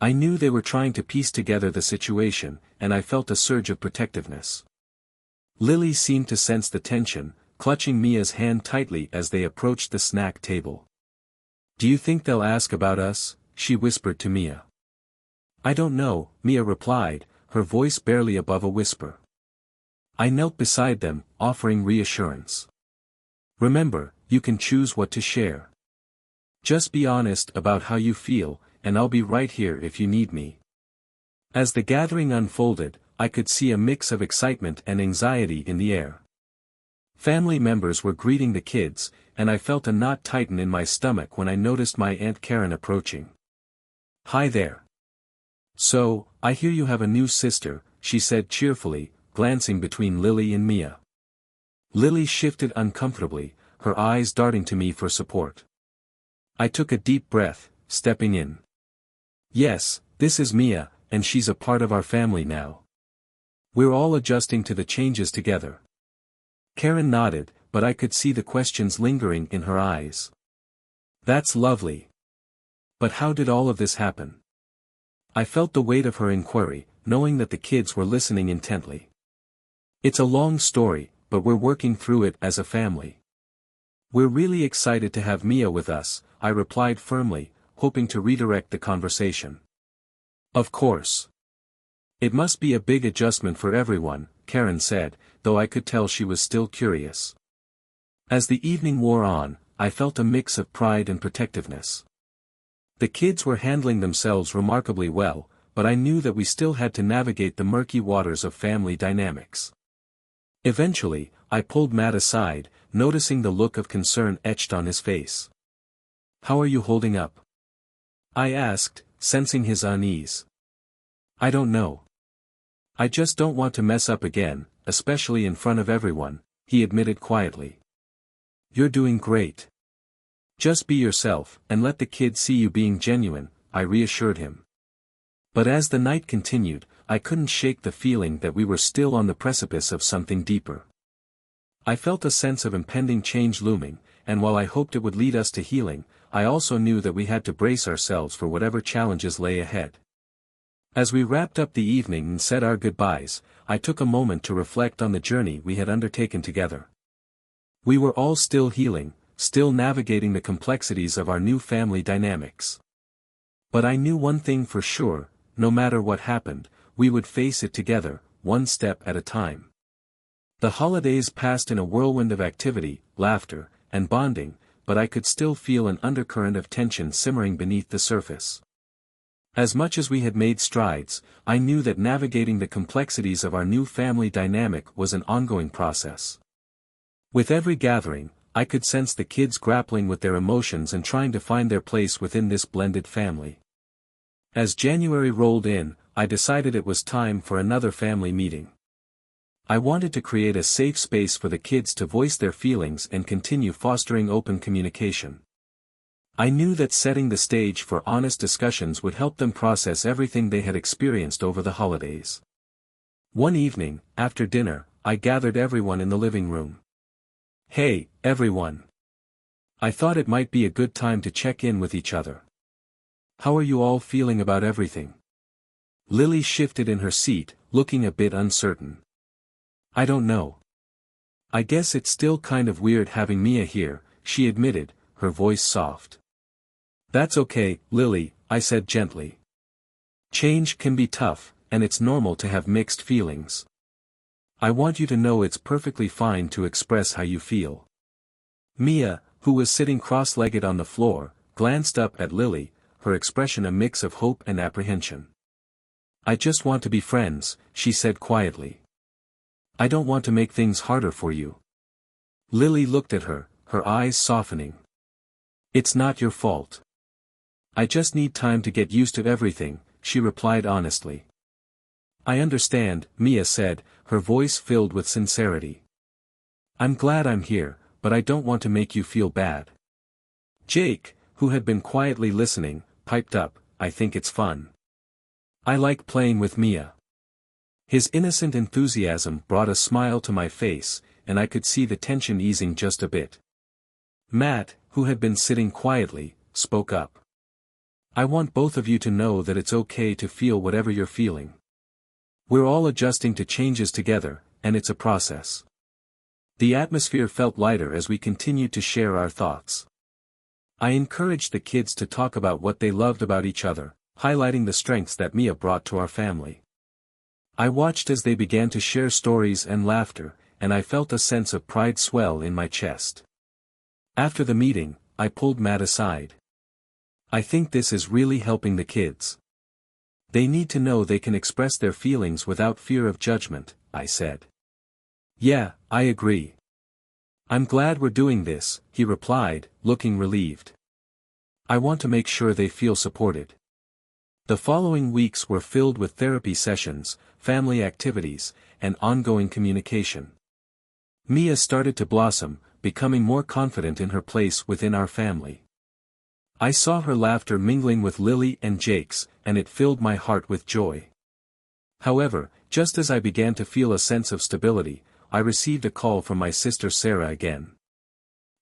I knew they were trying to piece together the situation, and I felt a surge of protectiveness. Lily seemed to sense the tension, clutching Mia's hand tightly as they approached the snack table. "Do you think they'll ask about us?" she whispered to Mia. "I don't know," Mia replied, her voice barely above a whisper. I knelt beside them, offering reassurance. "Remember, you can choose what to share. Just be honest about how you feel, and I'll be right here if you need me." As the gathering unfolded, I could see a mix of excitement and anxiety in the air. Family members were greeting the kids, and I felt a knot tighten in my stomach when I noticed my Aunt Karen approaching. "Hi there. So, I hear you have a new sister," she said cheerfully, glancing between Lily and Mia. Lily shifted uncomfortably, her eyes darting to me for support. I took a deep breath, stepping in. "Yes, this is Mia, and she's a part of our family now. We're all adjusting to the changes together." Karen nodded, but I could see the questions lingering in her eyes. "That's lovely. But how did all of this happen?" I felt the weight of her inquiry, knowing that the kids were listening intently. "It's a long story, but we're working through it as a family. We're really excited to have Mia with us," I replied firmly, hoping to redirect the conversation. "Of course. It must be a big adjustment for everyone," Karen said, though I could tell she was still curious. As the evening wore on, I felt a mix of pride and protectiveness. The kids were handling themselves remarkably well, but I knew that we still had to navigate the murky waters of family dynamics. Eventually, I pulled Matt aside, noticing the look of concern etched on his face. "How are you holding up?" I asked, sensing his unease. "I don't know. I just don't want to mess up again, especially in front of everyone," he admitted quietly. "You're doing great. Just be yourself, and let the kids see you being genuine," I reassured him. But as the night continued, I couldn't shake the feeling that we were still on the precipice of something deeper. I felt a sense of impending change looming, and while I hoped it would lead us to healing, I also knew that we had to brace ourselves for whatever challenges lay ahead. As we wrapped up the evening and said our goodbyes, I took a moment to reflect on the journey we had undertaken together. We were all still healing, still navigating the complexities of our new family dynamics. But I knew one thing for sure: no matter what happened, we would face it together, one step at a time. The holidays passed in a whirlwind of activity, laughter, and bonding, but I could still feel an undercurrent of tension simmering beneath the surface. As much as we had made strides, I knew that navigating the complexities of our new family dynamic was an ongoing process. With every gathering, I could sense the kids grappling with their emotions and trying to find their place within this blended family. As January rolled in, I decided it was time for another family meeting. I wanted to create a safe space for the kids to voice their feelings and continue fostering open communication. I knew that setting the stage for honest discussions would help them process everything they had experienced over the holidays. One evening, after dinner, I gathered everyone in the living room. "Hey, everyone. I thought it might be a good time to check in with each other. How are you all feeling about everything?" Lily shifted in her seat, looking a bit uncertain. "I don't know. I guess it's still kind of weird having Mia here," she admitted, her voice soft. "That's okay, Lily," I said gently. "Change can be tough, and it's normal to have mixed feelings. I want you to know it's perfectly fine to express how you feel." Mia, who was sitting cross-legged on the floor, glanced up at Lily, her expression a mix of hope and apprehension. "I just want to be friends," she said quietly. "I don't want to make things harder for you." Lily looked at her, her eyes softening. "It's not your fault. I just need time to get used to everything," she replied honestly. "I understand," Mia said, her voice filled with sincerity. I'm glad I'm here, but I don't want to make you feel bad. Jake, who had been quietly listening, piped up, I think it's fun. I like playing with Mia. His innocent enthusiasm brought a smile to my face, and I could see the tension easing just a bit. Matt, who had been sitting quietly, spoke up. I want both of you to know that it's okay to feel whatever you're feeling. We're all adjusting to changes together, and it's a process. The atmosphere felt lighter as we continued to share our thoughts. I encouraged the kids to talk about what they loved about each other, highlighting the strengths that Mia brought to our family. I watched as they began to share stories and laughter, and I felt a sense of pride swell in my chest. After the meeting, I pulled Matt aside. I think this is really helping the kids. They need to know they can express their feelings without fear of judgment, I said. Yeah, I agree. I'm glad we're doing this, he replied, looking relieved. I want to make sure they feel supported. The following weeks were filled with therapy sessions, family activities, and ongoing communication. Mia started to blossom, becoming more confident in her place within our family. I saw her laughter mingling with Lily and Jake's, and it filled my heart with joy. However, just as I began to feel a sense of stability, I received a call from my sister Sarah again.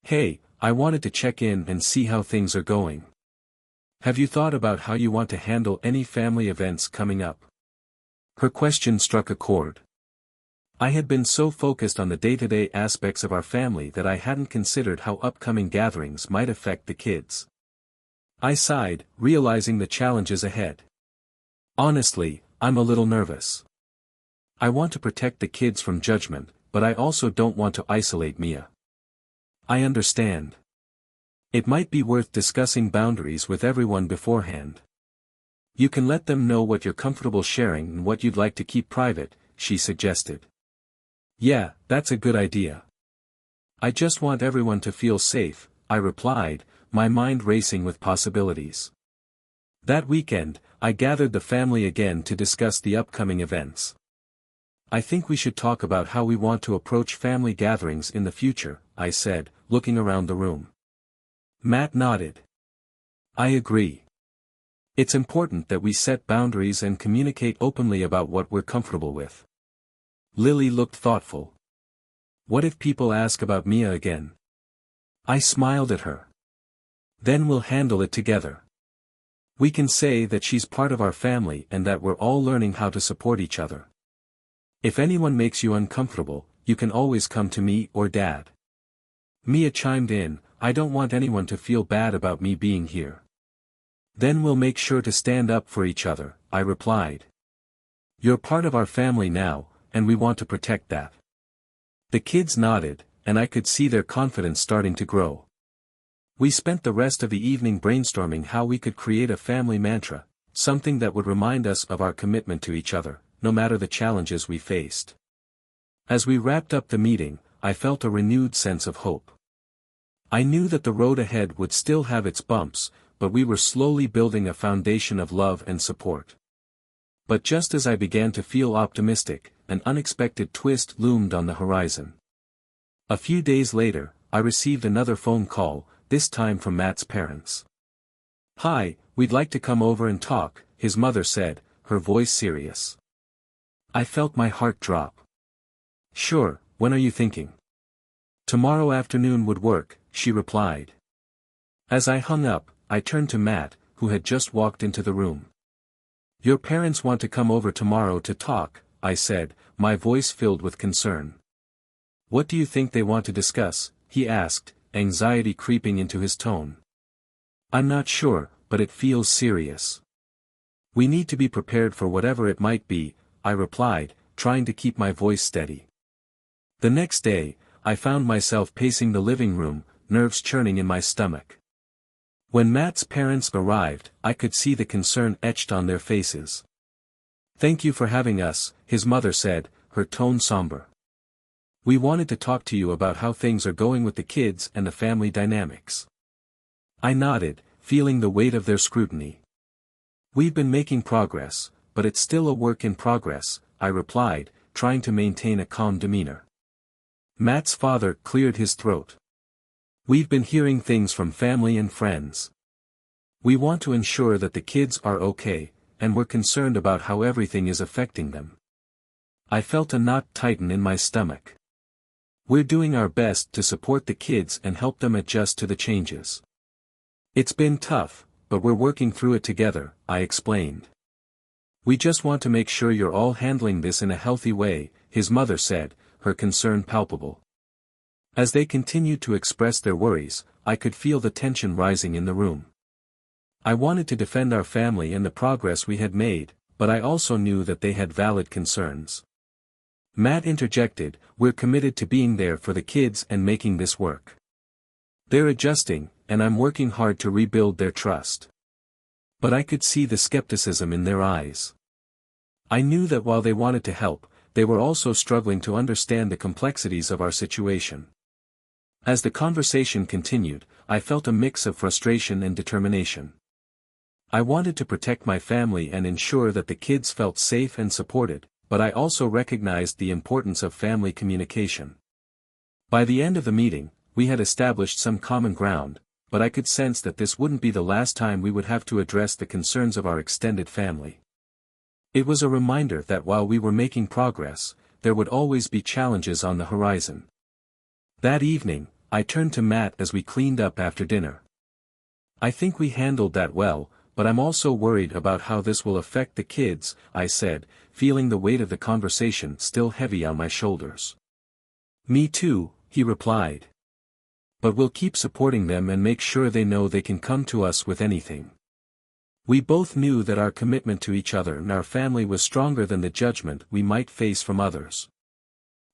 Hey, I wanted to check in and see how things are going. Have you thought about how you want to handle any family events coming up? Her question struck a chord. I had been so focused on the day-to-day aspects of our family that I hadn't considered how upcoming gatherings might affect the kids. I sighed, realizing the challenges ahead. Honestly, I'm a little nervous. I want to protect the kids from judgment, but I also don't want to isolate Mia. I understand. It might be worth discussing boundaries with everyone beforehand. You can let them know what you're comfortable sharing and what you'd like to keep private, she suggested. Yeah, that's a good idea. I just want everyone to feel safe, I replied, my mind racing with possibilities. That weekend, I gathered the family again to discuss the upcoming events. I think we should talk about how we want to approach family gatherings in the future, I said, looking around the room. Matt nodded. I agree. It's important that we set boundaries and communicate openly about what we're comfortable with. Lily looked thoughtful. What if people ask about Mia again? I smiled at her. Then we'll handle it together. We can say that she's part of our family and that we're all learning how to support each other. If anyone makes you uncomfortable, you can always come to me or Dad. Mia chimed in, I don't want anyone to feel bad about me being here. Then we'll make sure to stand up for each other, I replied. You're part of our family now, and we want to protect that. The kids nodded, and I could see their confidence starting to grow. We spent the rest of the evening brainstorming how we could create a family mantra, something that would remind us of our commitment to each other, no matter the challenges we faced. As we wrapped up the meeting, I felt a renewed sense of hope. I knew that the road ahead would still have its bumps, but we were slowly building a foundation of love and support. But just as I began to feel optimistic, an unexpected twist loomed on the horizon. A few days later, I received another phone call, this time from Matt's parents. Hi, we'd like to come over and talk, his mother said, her voice serious. I felt my heart drop. Sure, when are you thinking? Tomorrow afternoon would work, she replied. As I hung up, I turned to Matt, who had just walked into the room. Your parents want to come over tomorrow to talk, I said, my voice filled with concern. What do you think they want to discuss? He asked, anxiety creeping into his tone. I'm not sure, but it feels serious. We need to be prepared for whatever it might be, I replied, trying to keep my voice steady. The next day, I found myself pacing the living room, nerves churning in my stomach. When Matt's parents arrived, I could see the concern etched on their faces. Thank you for having us, his mother said, her tone somber. We wanted to talk to you about how things are going with the kids and the family dynamics. I nodded, feeling the weight of their scrutiny. We've been making progress, but it's still a work in progress, I replied, trying to maintain a calm demeanor. Matt's father cleared his throat. We've been hearing things from family and friends. We want to ensure that the kids are okay, and we're concerned about how everything is affecting them. I felt a knot tighten in my stomach. We're doing our best to support the kids and help them adjust to the changes. It's been tough, but we're working through it together, I explained. We just want to make sure you're all handling this in a healthy way, his mother said, her concern palpable. As they continued to express their worries, I could feel the tension rising in the room. I wanted to defend our family and the progress we had made, but I also knew that they had valid concerns. Matt interjected, "We're committed to being there for the kids and making this work. They're adjusting, and I'm working hard to rebuild their trust." But I could see the skepticism in their eyes. I knew that while they wanted to help, they were also struggling to understand the complexities of our situation. As the conversation continued, I felt a mix of frustration and determination. I wanted to protect my family and ensure that the kids felt safe and supported, but I also recognized the importance of family communication. By the end of the meeting, we had established some common ground, but I could sense that this wouldn't be the last time we would have to address the concerns of our extended family. It was a reminder that while we were making progress, there would always be challenges on the horizon. That evening, I turned to Matt as we cleaned up after dinner. "I think we handled that well, but I'm also worried about how this will affect the kids," I said, feeling the weight of the conversation still heavy on my shoulders. "Me too," he replied. "But we'll keep supporting them and make sure they know they can come to us with anything." We both knew that our commitment to each other and our family was stronger than the judgment we might face from others.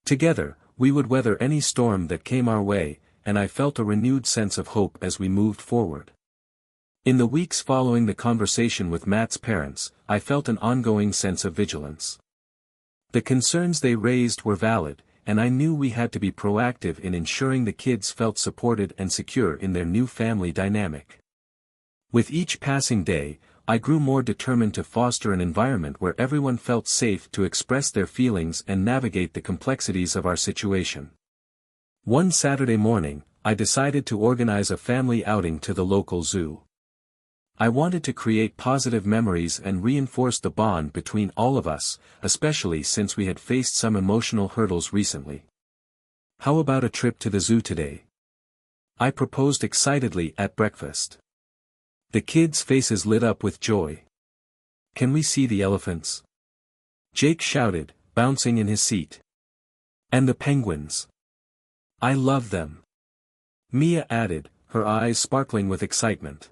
Together, we would weather any storm that came our way, and I felt a renewed sense of hope as we moved forward. In the weeks following the conversation with Matt's parents, I felt an ongoing sense of vigilance. The concerns they raised were valid, and I knew we had to be proactive in ensuring the kids felt supported and secure in their new family dynamic. With each passing day, I grew more determined to foster an environment where everyone felt safe to express their feelings and navigate the complexities of our situation. One Saturday morning, I decided to organize a family outing to the local zoo. I wanted to create positive memories and reinforce the bond between all of us, especially since we had faced some emotional hurdles recently. "How about a trip to the zoo today?" I proposed excitedly at breakfast. The kids' faces lit up with joy. "Can we see the elephants?" Jake shouted, bouncing in his seat. "And the penguins. I love them." Mia added, her eyes sparkling with excitement.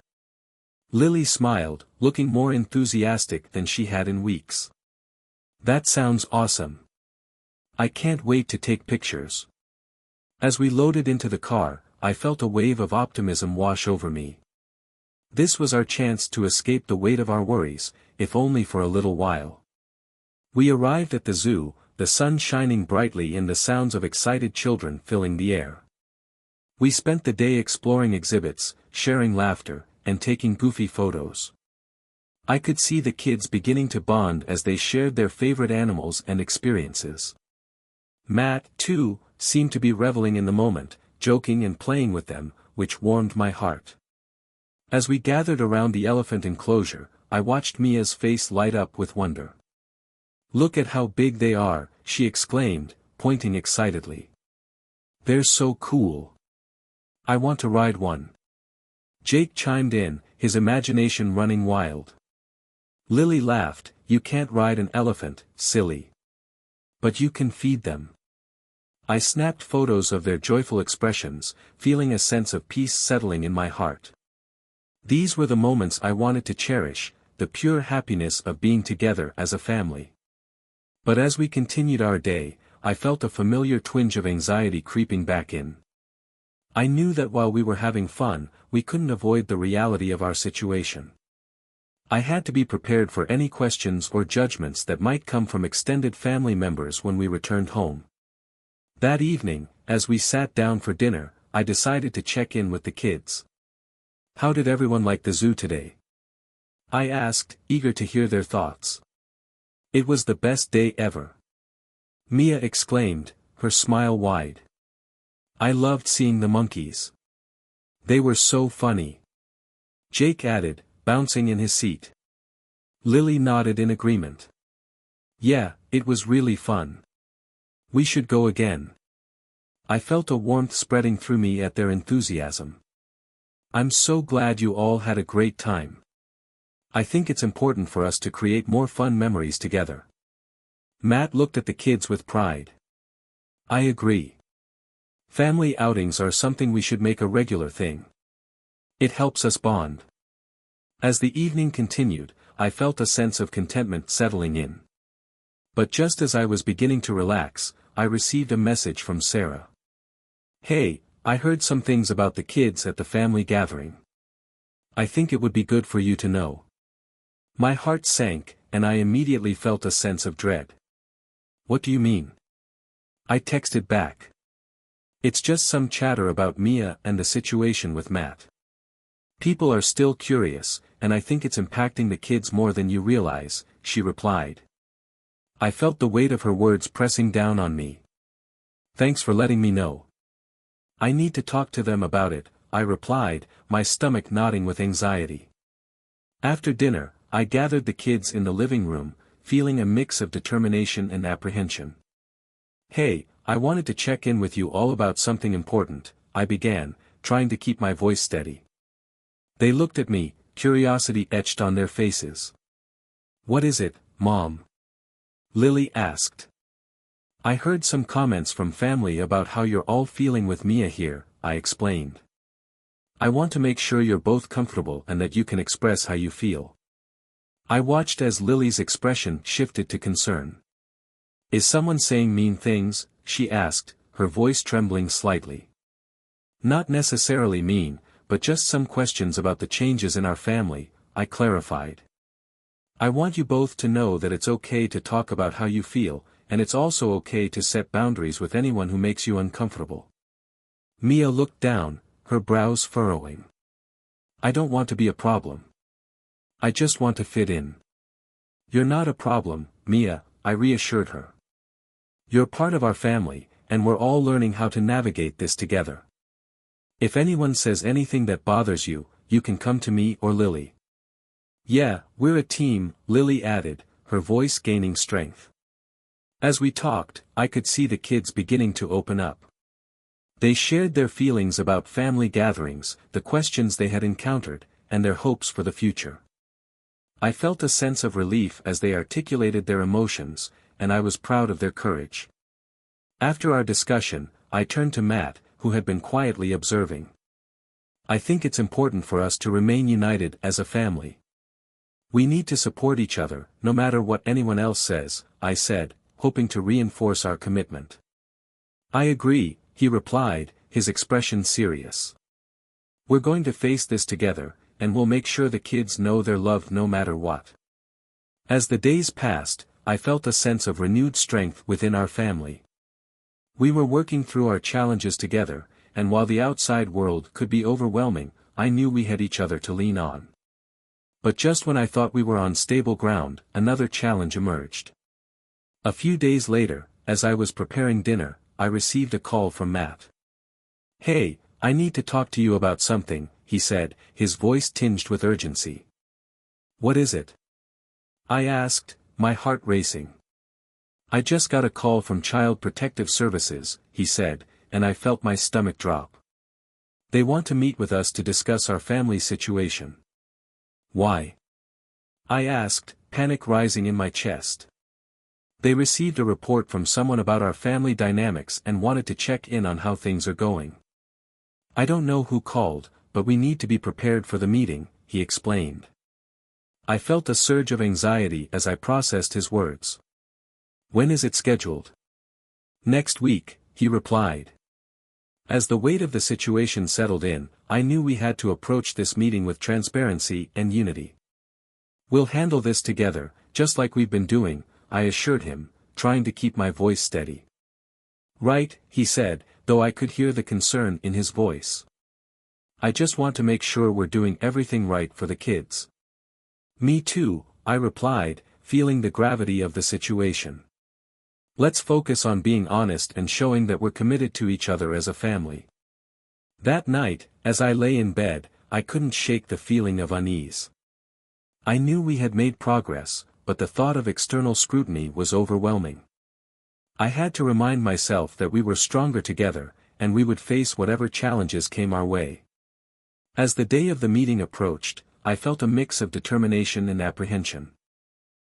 Lily smiled, looking more enthusiastic than she had in weeks. "That sounds awesome. I can't wait to take pictures." As we loaded into the car, I felt a wave of optimism wash over me. This was our chance to escape the weight of our worries, if only for a little while. We arrived at the zoo, the sun shining brightly and the sounds of excited children filling the air. We spent the day exploring exhibits, sharing laughter, and taking goofy photos. I could see the kids beginning to bond as they shared their favorite animals and experiences. Matt, too, seemed to be reveling in the moment, joking and playing with them, which warmed my heart. As we gathered around the elephant enclosure, I watched Mia's face light up with wonder. "Look at how big they are," she exclaimed, pointing excitedly. "They're so cool. I want to ride one." Jake chimed in, his imagination running wild. Lily laughed, "You can't ride an elephant, silly. But you can feed them." I snapped photos of their joyful expressions, feeling a sense of peace settling in my heart. These were the moments I wanted to cherish, the pure happiness of being together as a family. But as we continued our day, I felt a familiar twinge of anxiety creeping back in. I knew that while we were having fun, we couldn't avoid the reality of our situation. I had to be prepared for any questions or judgments that might come from extended family members when we returned home. That evening, as we sat down for dinner, I decided to check in with the kids. "How did everyone like the zoo today?" I asked, eager to hear their thoughts. "It was the best day ever," Mia exclaimed, her smile wide. I loved seeing the monkeys. They were so funny. Jake added, bouncing in his seat. Lily nodded in agreement. Yeah, it was really fun. We should go again. I felt a warmth spreading through me at their enthusiasm. I'm so glad you all had a great time. I think it's important for us to create more fun memories together. Matt looked at the kids with pride. I agree. Family outings are something we should make a regular thing. It helps us bond. As the evening continued, I felt a sense of contentment settling in. But just as I was beginning to relax, I received a message from Sarah. Hey, I heard some things about the kids at the family gathering. I think it would be good for you to know. My heart sank, and I immediately felt a sense of dread. What do you mean? I texted back. It's just some chatter about Mia and the situation with Matt. People are still curious, and I think it's impacting the kids more than you realize, she replied. I felt the weight of her words pressing down on me. Thanks for letting me know. I need to talk to them about it, I replied, my stomach knotting with anxiety. After dinner, I gathered the kids in the living room, feeling a mix of determination and apprehension. Hey, I wanted to check in with you all about something important, I began, trying to keep my voice steady. They looked at me, curiosity etched on their faces. What is it, Mom? Lily asked. I heard some comments from family about how you're all feeling with Mia here, I explained. I want to make sure you're both comfortable and that you can express how you feel. I watched as Lily's expression shifted to concern. Is someone saying mean things? She asked, her voice trembling slightly. Not necessarily mean, but just some questions about the changes in our family, I clarified. I want you both to know that it's okay to talk about how you feel, and it's also okay to set boundaries with anyone who makes you uncomfortable. Mia looked down, her brows furrowing. I don't want to be a problem. I just want to fit in. You're not a problem, Mia, I reassured her. You're part of our family, and we're all learning how to navigate this together. If anyone says anything that bothers you, you can come to me or Lily. Yeah, we're a team, Lily added, her voice gaining strength. As we talked, I could see the kids beginning to open up. They shared their feelings about family gatherings, the questions they had encountered, and their hopes for the future. I felt a sense of relief as they articulated their emotions, and I was proud of their courage. After our discussion, I turned to Matt, who had been quietly observing. I think it's important for us to remain united as a family. We need to support each other, no matter what anyone else says, I said, hoping to reinforce our commitment. I agree, he replied, his expression serious. We're going to face this together, and we'll make sure the kids know they're loved no matter what. As the days passed, I felt a sense of renewed strength within our family. We were working through our challenges together, and while the outside world could be overwhelming, I knew we had each other to lean on. But just when I thought we were on stable ground, another challenge emerged. A few days later, as I was preparing dinner, I received a call from Matt. Hey, I need to talk to you about something, he said, his voice tinged with urgency. What is it? I asked, my heart racing. I just got a call from Child Protective Services, he said, and I felt my stomach drop. They want to meet with us to discuss our family situation. Why? I asked, panic rising in my chest. They received a report from someone about our family dynamics and wanted to check in on how things are going. I don't know who called, but we need to be prepared for the meeting, he explained. I felt a surge of anxiety as I processed his words. When is it scheduled? Next week, he replied. As the weight of the situation settled in, I knew we had to approach this meeting with transparency and unity. We'll handle this together, just like we've been doing, I assured him, trying to keep my voice steady. Right, he said, though I could hear the concern in his voice. I just want to make sure we're doing everything right for the kids. Me too, I replied, feeling the gravity of the situation. Let's focus on being honest and showing that we're committed to each other as a family. That night, as I lay in bed, I couldn't shake the feeling of unease. I knew we had made progress, but the thought of external scrutiny was overwhelming. I had to remind myself that we were stronger together, and we would face whatever challenges came our way. As the day of the meeting approached, I felt a mix of determination and apprehension.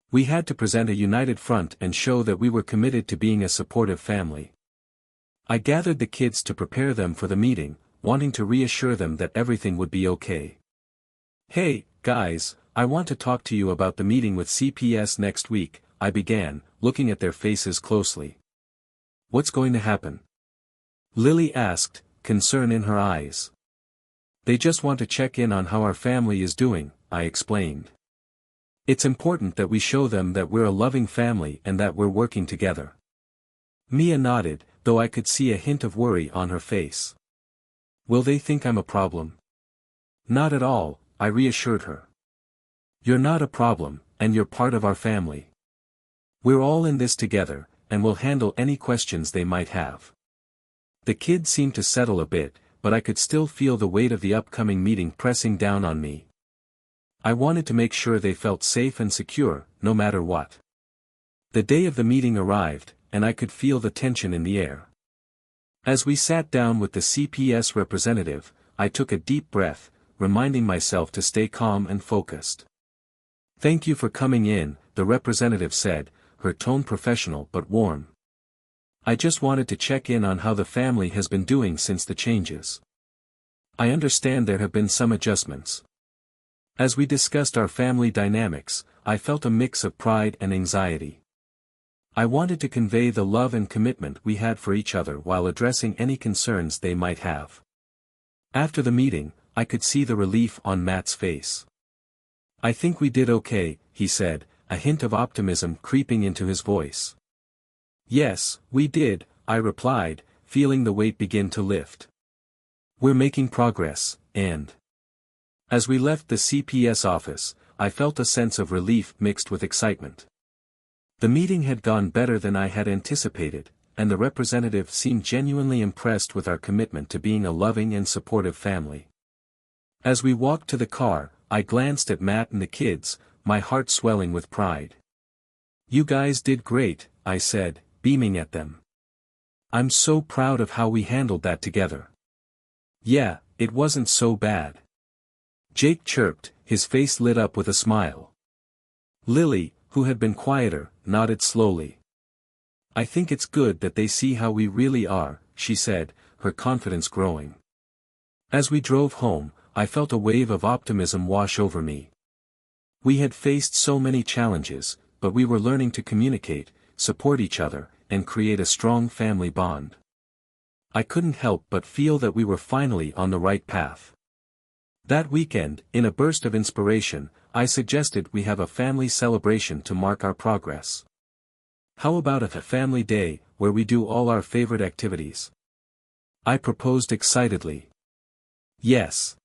We had to present a united front and show that we were committed to being a supportive family. I gathered the kids to prepare them for the meeting, wanting to reassure them that everything would be okay. "Hey, guys, I want to talk to you about the meeting with CPS next week," I began, looking at their faces closely. "What's going to happen?" Lily asked, concern in her eyes. "They just want to check in on how our family is doing," I explained. "It's important that we show them that we're a loving family and that we're working together." Mia nodded, though I could see a hint of worry on her face. "Will they think I'm a problem?" "Not at all," I reassured her. "You're not a problem, and you're part of our family. We're all in this together, and we'll handle any questions they might have." The kids seemed to settle a bit, but I could still feel the weight of the upcoming meeting pressing down on me. I wanted to make sure they felt safe and secure, no matter what. The day of the meeting arrived, and I could feel the tension in the air. As we sat down with the CPS representative, I took a deep breath, reminding myself to stay calm and focused. "Thank you for coming in," the representative said, her tone professional but warm. "I just wanted to check in on how the family has been doing since the changes. I understand there have been some adjustments." As we discussed our family dynamics, I felt a mix of pride and anxiety. I wanted to convey the love and commitment we had for each other while addressing any concerns they might have. After the meeting, I could see the relief on Matt's face. "I think we did okay," he said, a hint of optimism creeping into his voice. "Yes, we did," I replied, feeling the weight begin to lift. "We're making progress, and..." As we left the CPS office, I felt a sense of relief mixed with excitement. The meeting had gone better than I had anticipated, and the representative seemed genuinely impressed with our commitment to being a loving and supportive family. As we walked to the car, I glanced at Matt and the kids, my heart swelling with pride. "You guys did great," I said, beaming at them. "I'm so proud of how we handled that together." "Yeah, it wasn't so bad." Jake chirped, his face lit up with a smile. Lily, who had been quieter, nodded slowly. "I think it's good that they see how we really are," she said, her confidence growing. As we drove home, I felt a wave of optimism wash over me. We had faced so many challenges, but we were learning to communicate, support each other, and create a strong family bond. I couldn't help but feel that we were finally on the right path. That weekend, in a burst of inspiration, I suggested we have a family celebration to mark our progress. "How about a family day, where we do all our favorite activities?" I proposed excitedly. "Yes.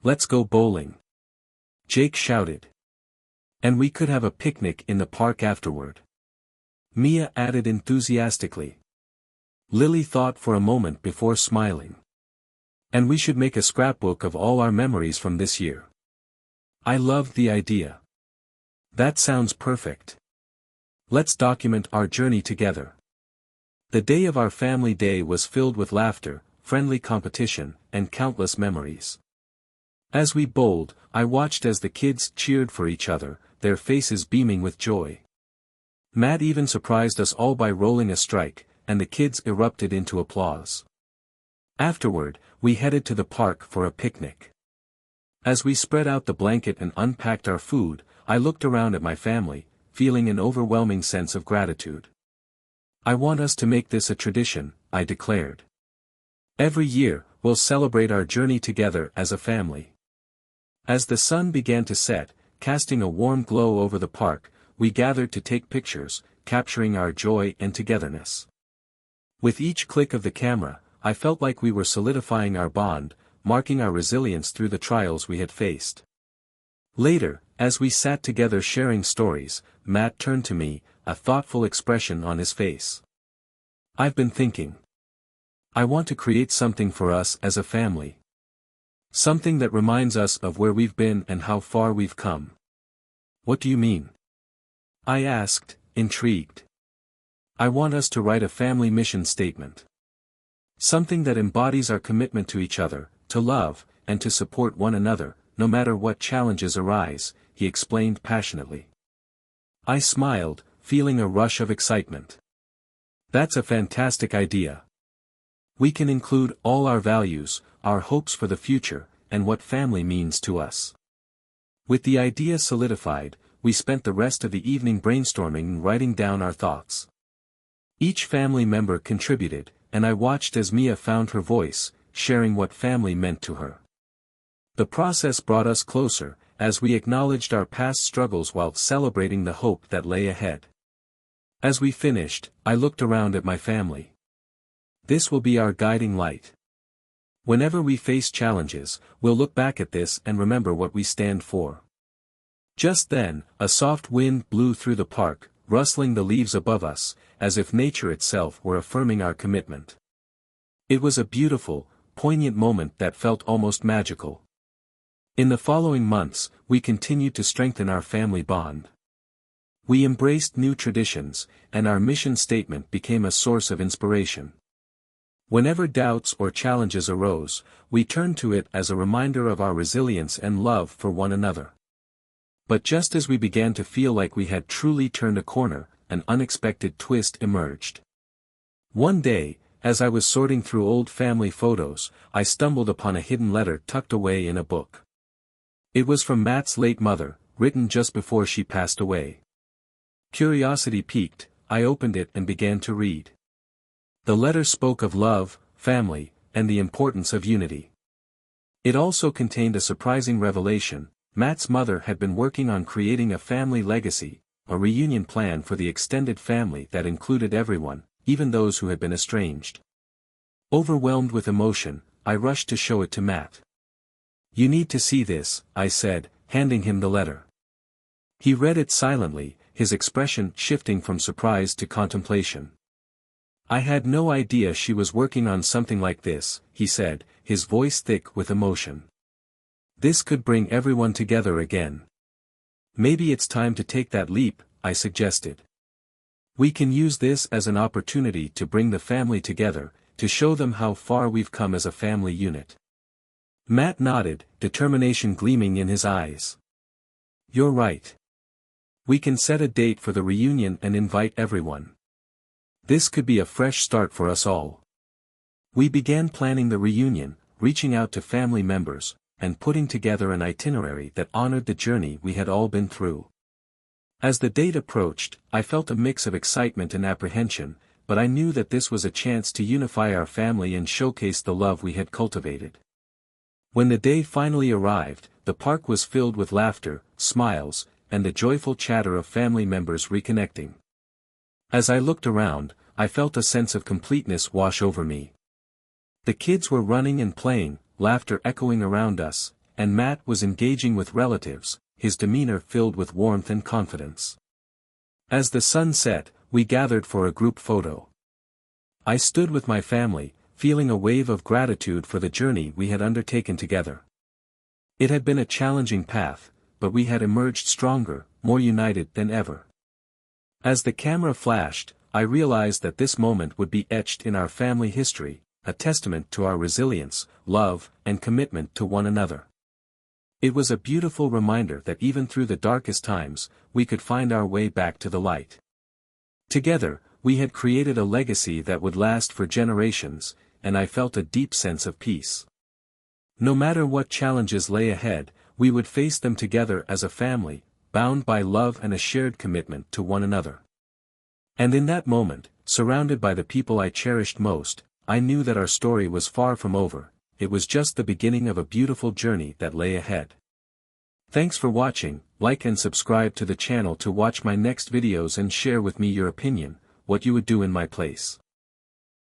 Let's go bowling," Jake shouted. "And we could have a picnic in the park afterward," Mia added enthusiastically. Lily thought for a moment before smiling. "And we should make a scrapbook of all our memories from this year." I loved the idea. "That sounds perfect. Let's document our journey together." The day of our family day was filled with laughter, friendly competition, and countless memories. As we bowled, I watched as the kids cheered for each other, their faces beaming with joy. Matt even surprised us all by rolling a strike, and the kids erupted into applause. Afterward, we headed to the park for a picnic. As we spread out the blanket and unpacked our food, I looked around at my family, feeling an overwhelming sense of gratitude. "I want us to make this a tradition," I declared. "Every year, we'll celebrate our journey together as a family." As the sun began to set, casting a warm glow over the park, we gathered to take pictures, capturing our joy and togetherness. With each click of the camera, I felt like we were solidifying our bond, marking our resilience through the trials we had faced. Later, as we sat together sharing stories, Matt turned to me, a thoughtful expression on his face. "I've been thinking. I want to create something for us as a family. Something that reminds us of where we've been and how far we've come." "What do you mean?" I asked, intrigued. "I want us to write a family mission statement. Something that embodies our commitment to each other, to love, and to support one another, no matter what challenges arise," he explained passionately. I smiled, feeling a rush of excitement. "That's a fantastic idea. We can include all our values, our hopes for the future, and what family means to us." With the idea solidified, we spent the rest of the evening brainstorming and writing down our thoughts. Each family member contributed, and I watched as Mia found her voice, sharing what family meant to her. The process brought us closer, as we acknowledged our past struggles while celebrating the hope that lay ahead. As we finished, I looked around at my family. This will be our guiding light. Whenever we face challenges, we'll look back at this and remember what we stand for. Just then, a soft wind blew through the park, rustling the leaves above us, as if nature itself were affirming our commitment. It was a beautiful, poignant moment that felt almost magical. In the following months, we continued to strengthen our family bond. We embraced new traditions, and our mission statement became a source of inspiration. Whenever doubts or challenges arose, we turned to it as a reminder of our resilience and love for one another. But just as we began to feel like we had truly turned a corner, an unexpected twist emerged. One day, as I was sorting through old family photos, I stumbled upon a hidden letter tucked away in a book. It was from Matt's late mother, written just before she passed away. Curiosity piqued, I opened it and began to read. The letter spoke of love, family, and the importance of unity. It also contained a surprising revelation. Matt's mother had been working on creating a family legacy, a reunion plan for the extended family that included everyone, even those who had been estranged. Overwhelmed with emotion, I rushed to show it to Matt. "You need to see this," I said, handing him the letter. He read it silently, his expression shifting from surprise to contemplation. "I had no idea she was working on something like this," he said, his voice thick with emotion. "This could bring everyone together again. Maybe it's time to take that leap," I suggested. "We can use this as an opportunity to bring the family together, to show them how far we've come as a family unit." Matt nodded, determination gleaming in his eyes. "You're right. We can set a date for the reunion and invite everyone. This could be a fresh start for us all." We began planning the reunion, reaching out to family members, and putting together an itinerary that honored the journey we had all been through. As the date approached, I felt a mix of excitement and apprehension, but I knew that this was a chance to unify our family and showcase the love we had cultivated. When the day finally arrived, the park was filled with laughter, smiles, and the joyful chatter of family members reconnecting. As I looked around, I felt a sense of completeness wash over me. The kids were running and playing, laughter echoing around us, and Matt was engaging with relatives, his demeanor filled with warmth and confidence. As the sun set, we gathered for a group photo. I stood with my family, feeling a wave of gratitude for the journey we had undertaken together. It had been a challenging path, but we had emerged stronger, more united than ever. As the camera flashed, I realized that this moment would be etched in our family history, a testament to our resilience, love, and commitment to one another. It was a beautiful reminder that even through the darkest times, we could find our way back to the light. Together, we had created a legacy that would last for generations, and I felt a deep sense of peace. No matter what challenges lay ahead, we would face them together as a family, bound by love and a shared commitment to one another. And in that moment, surrounded by the people I cherished most, I knew that our story was far from over. It was just the beginning of a beautiful journey that lay ahead. Thanks for watching. Like and subscribe to the channel to watch my next videos and share with me your opinion, what you would do in my place.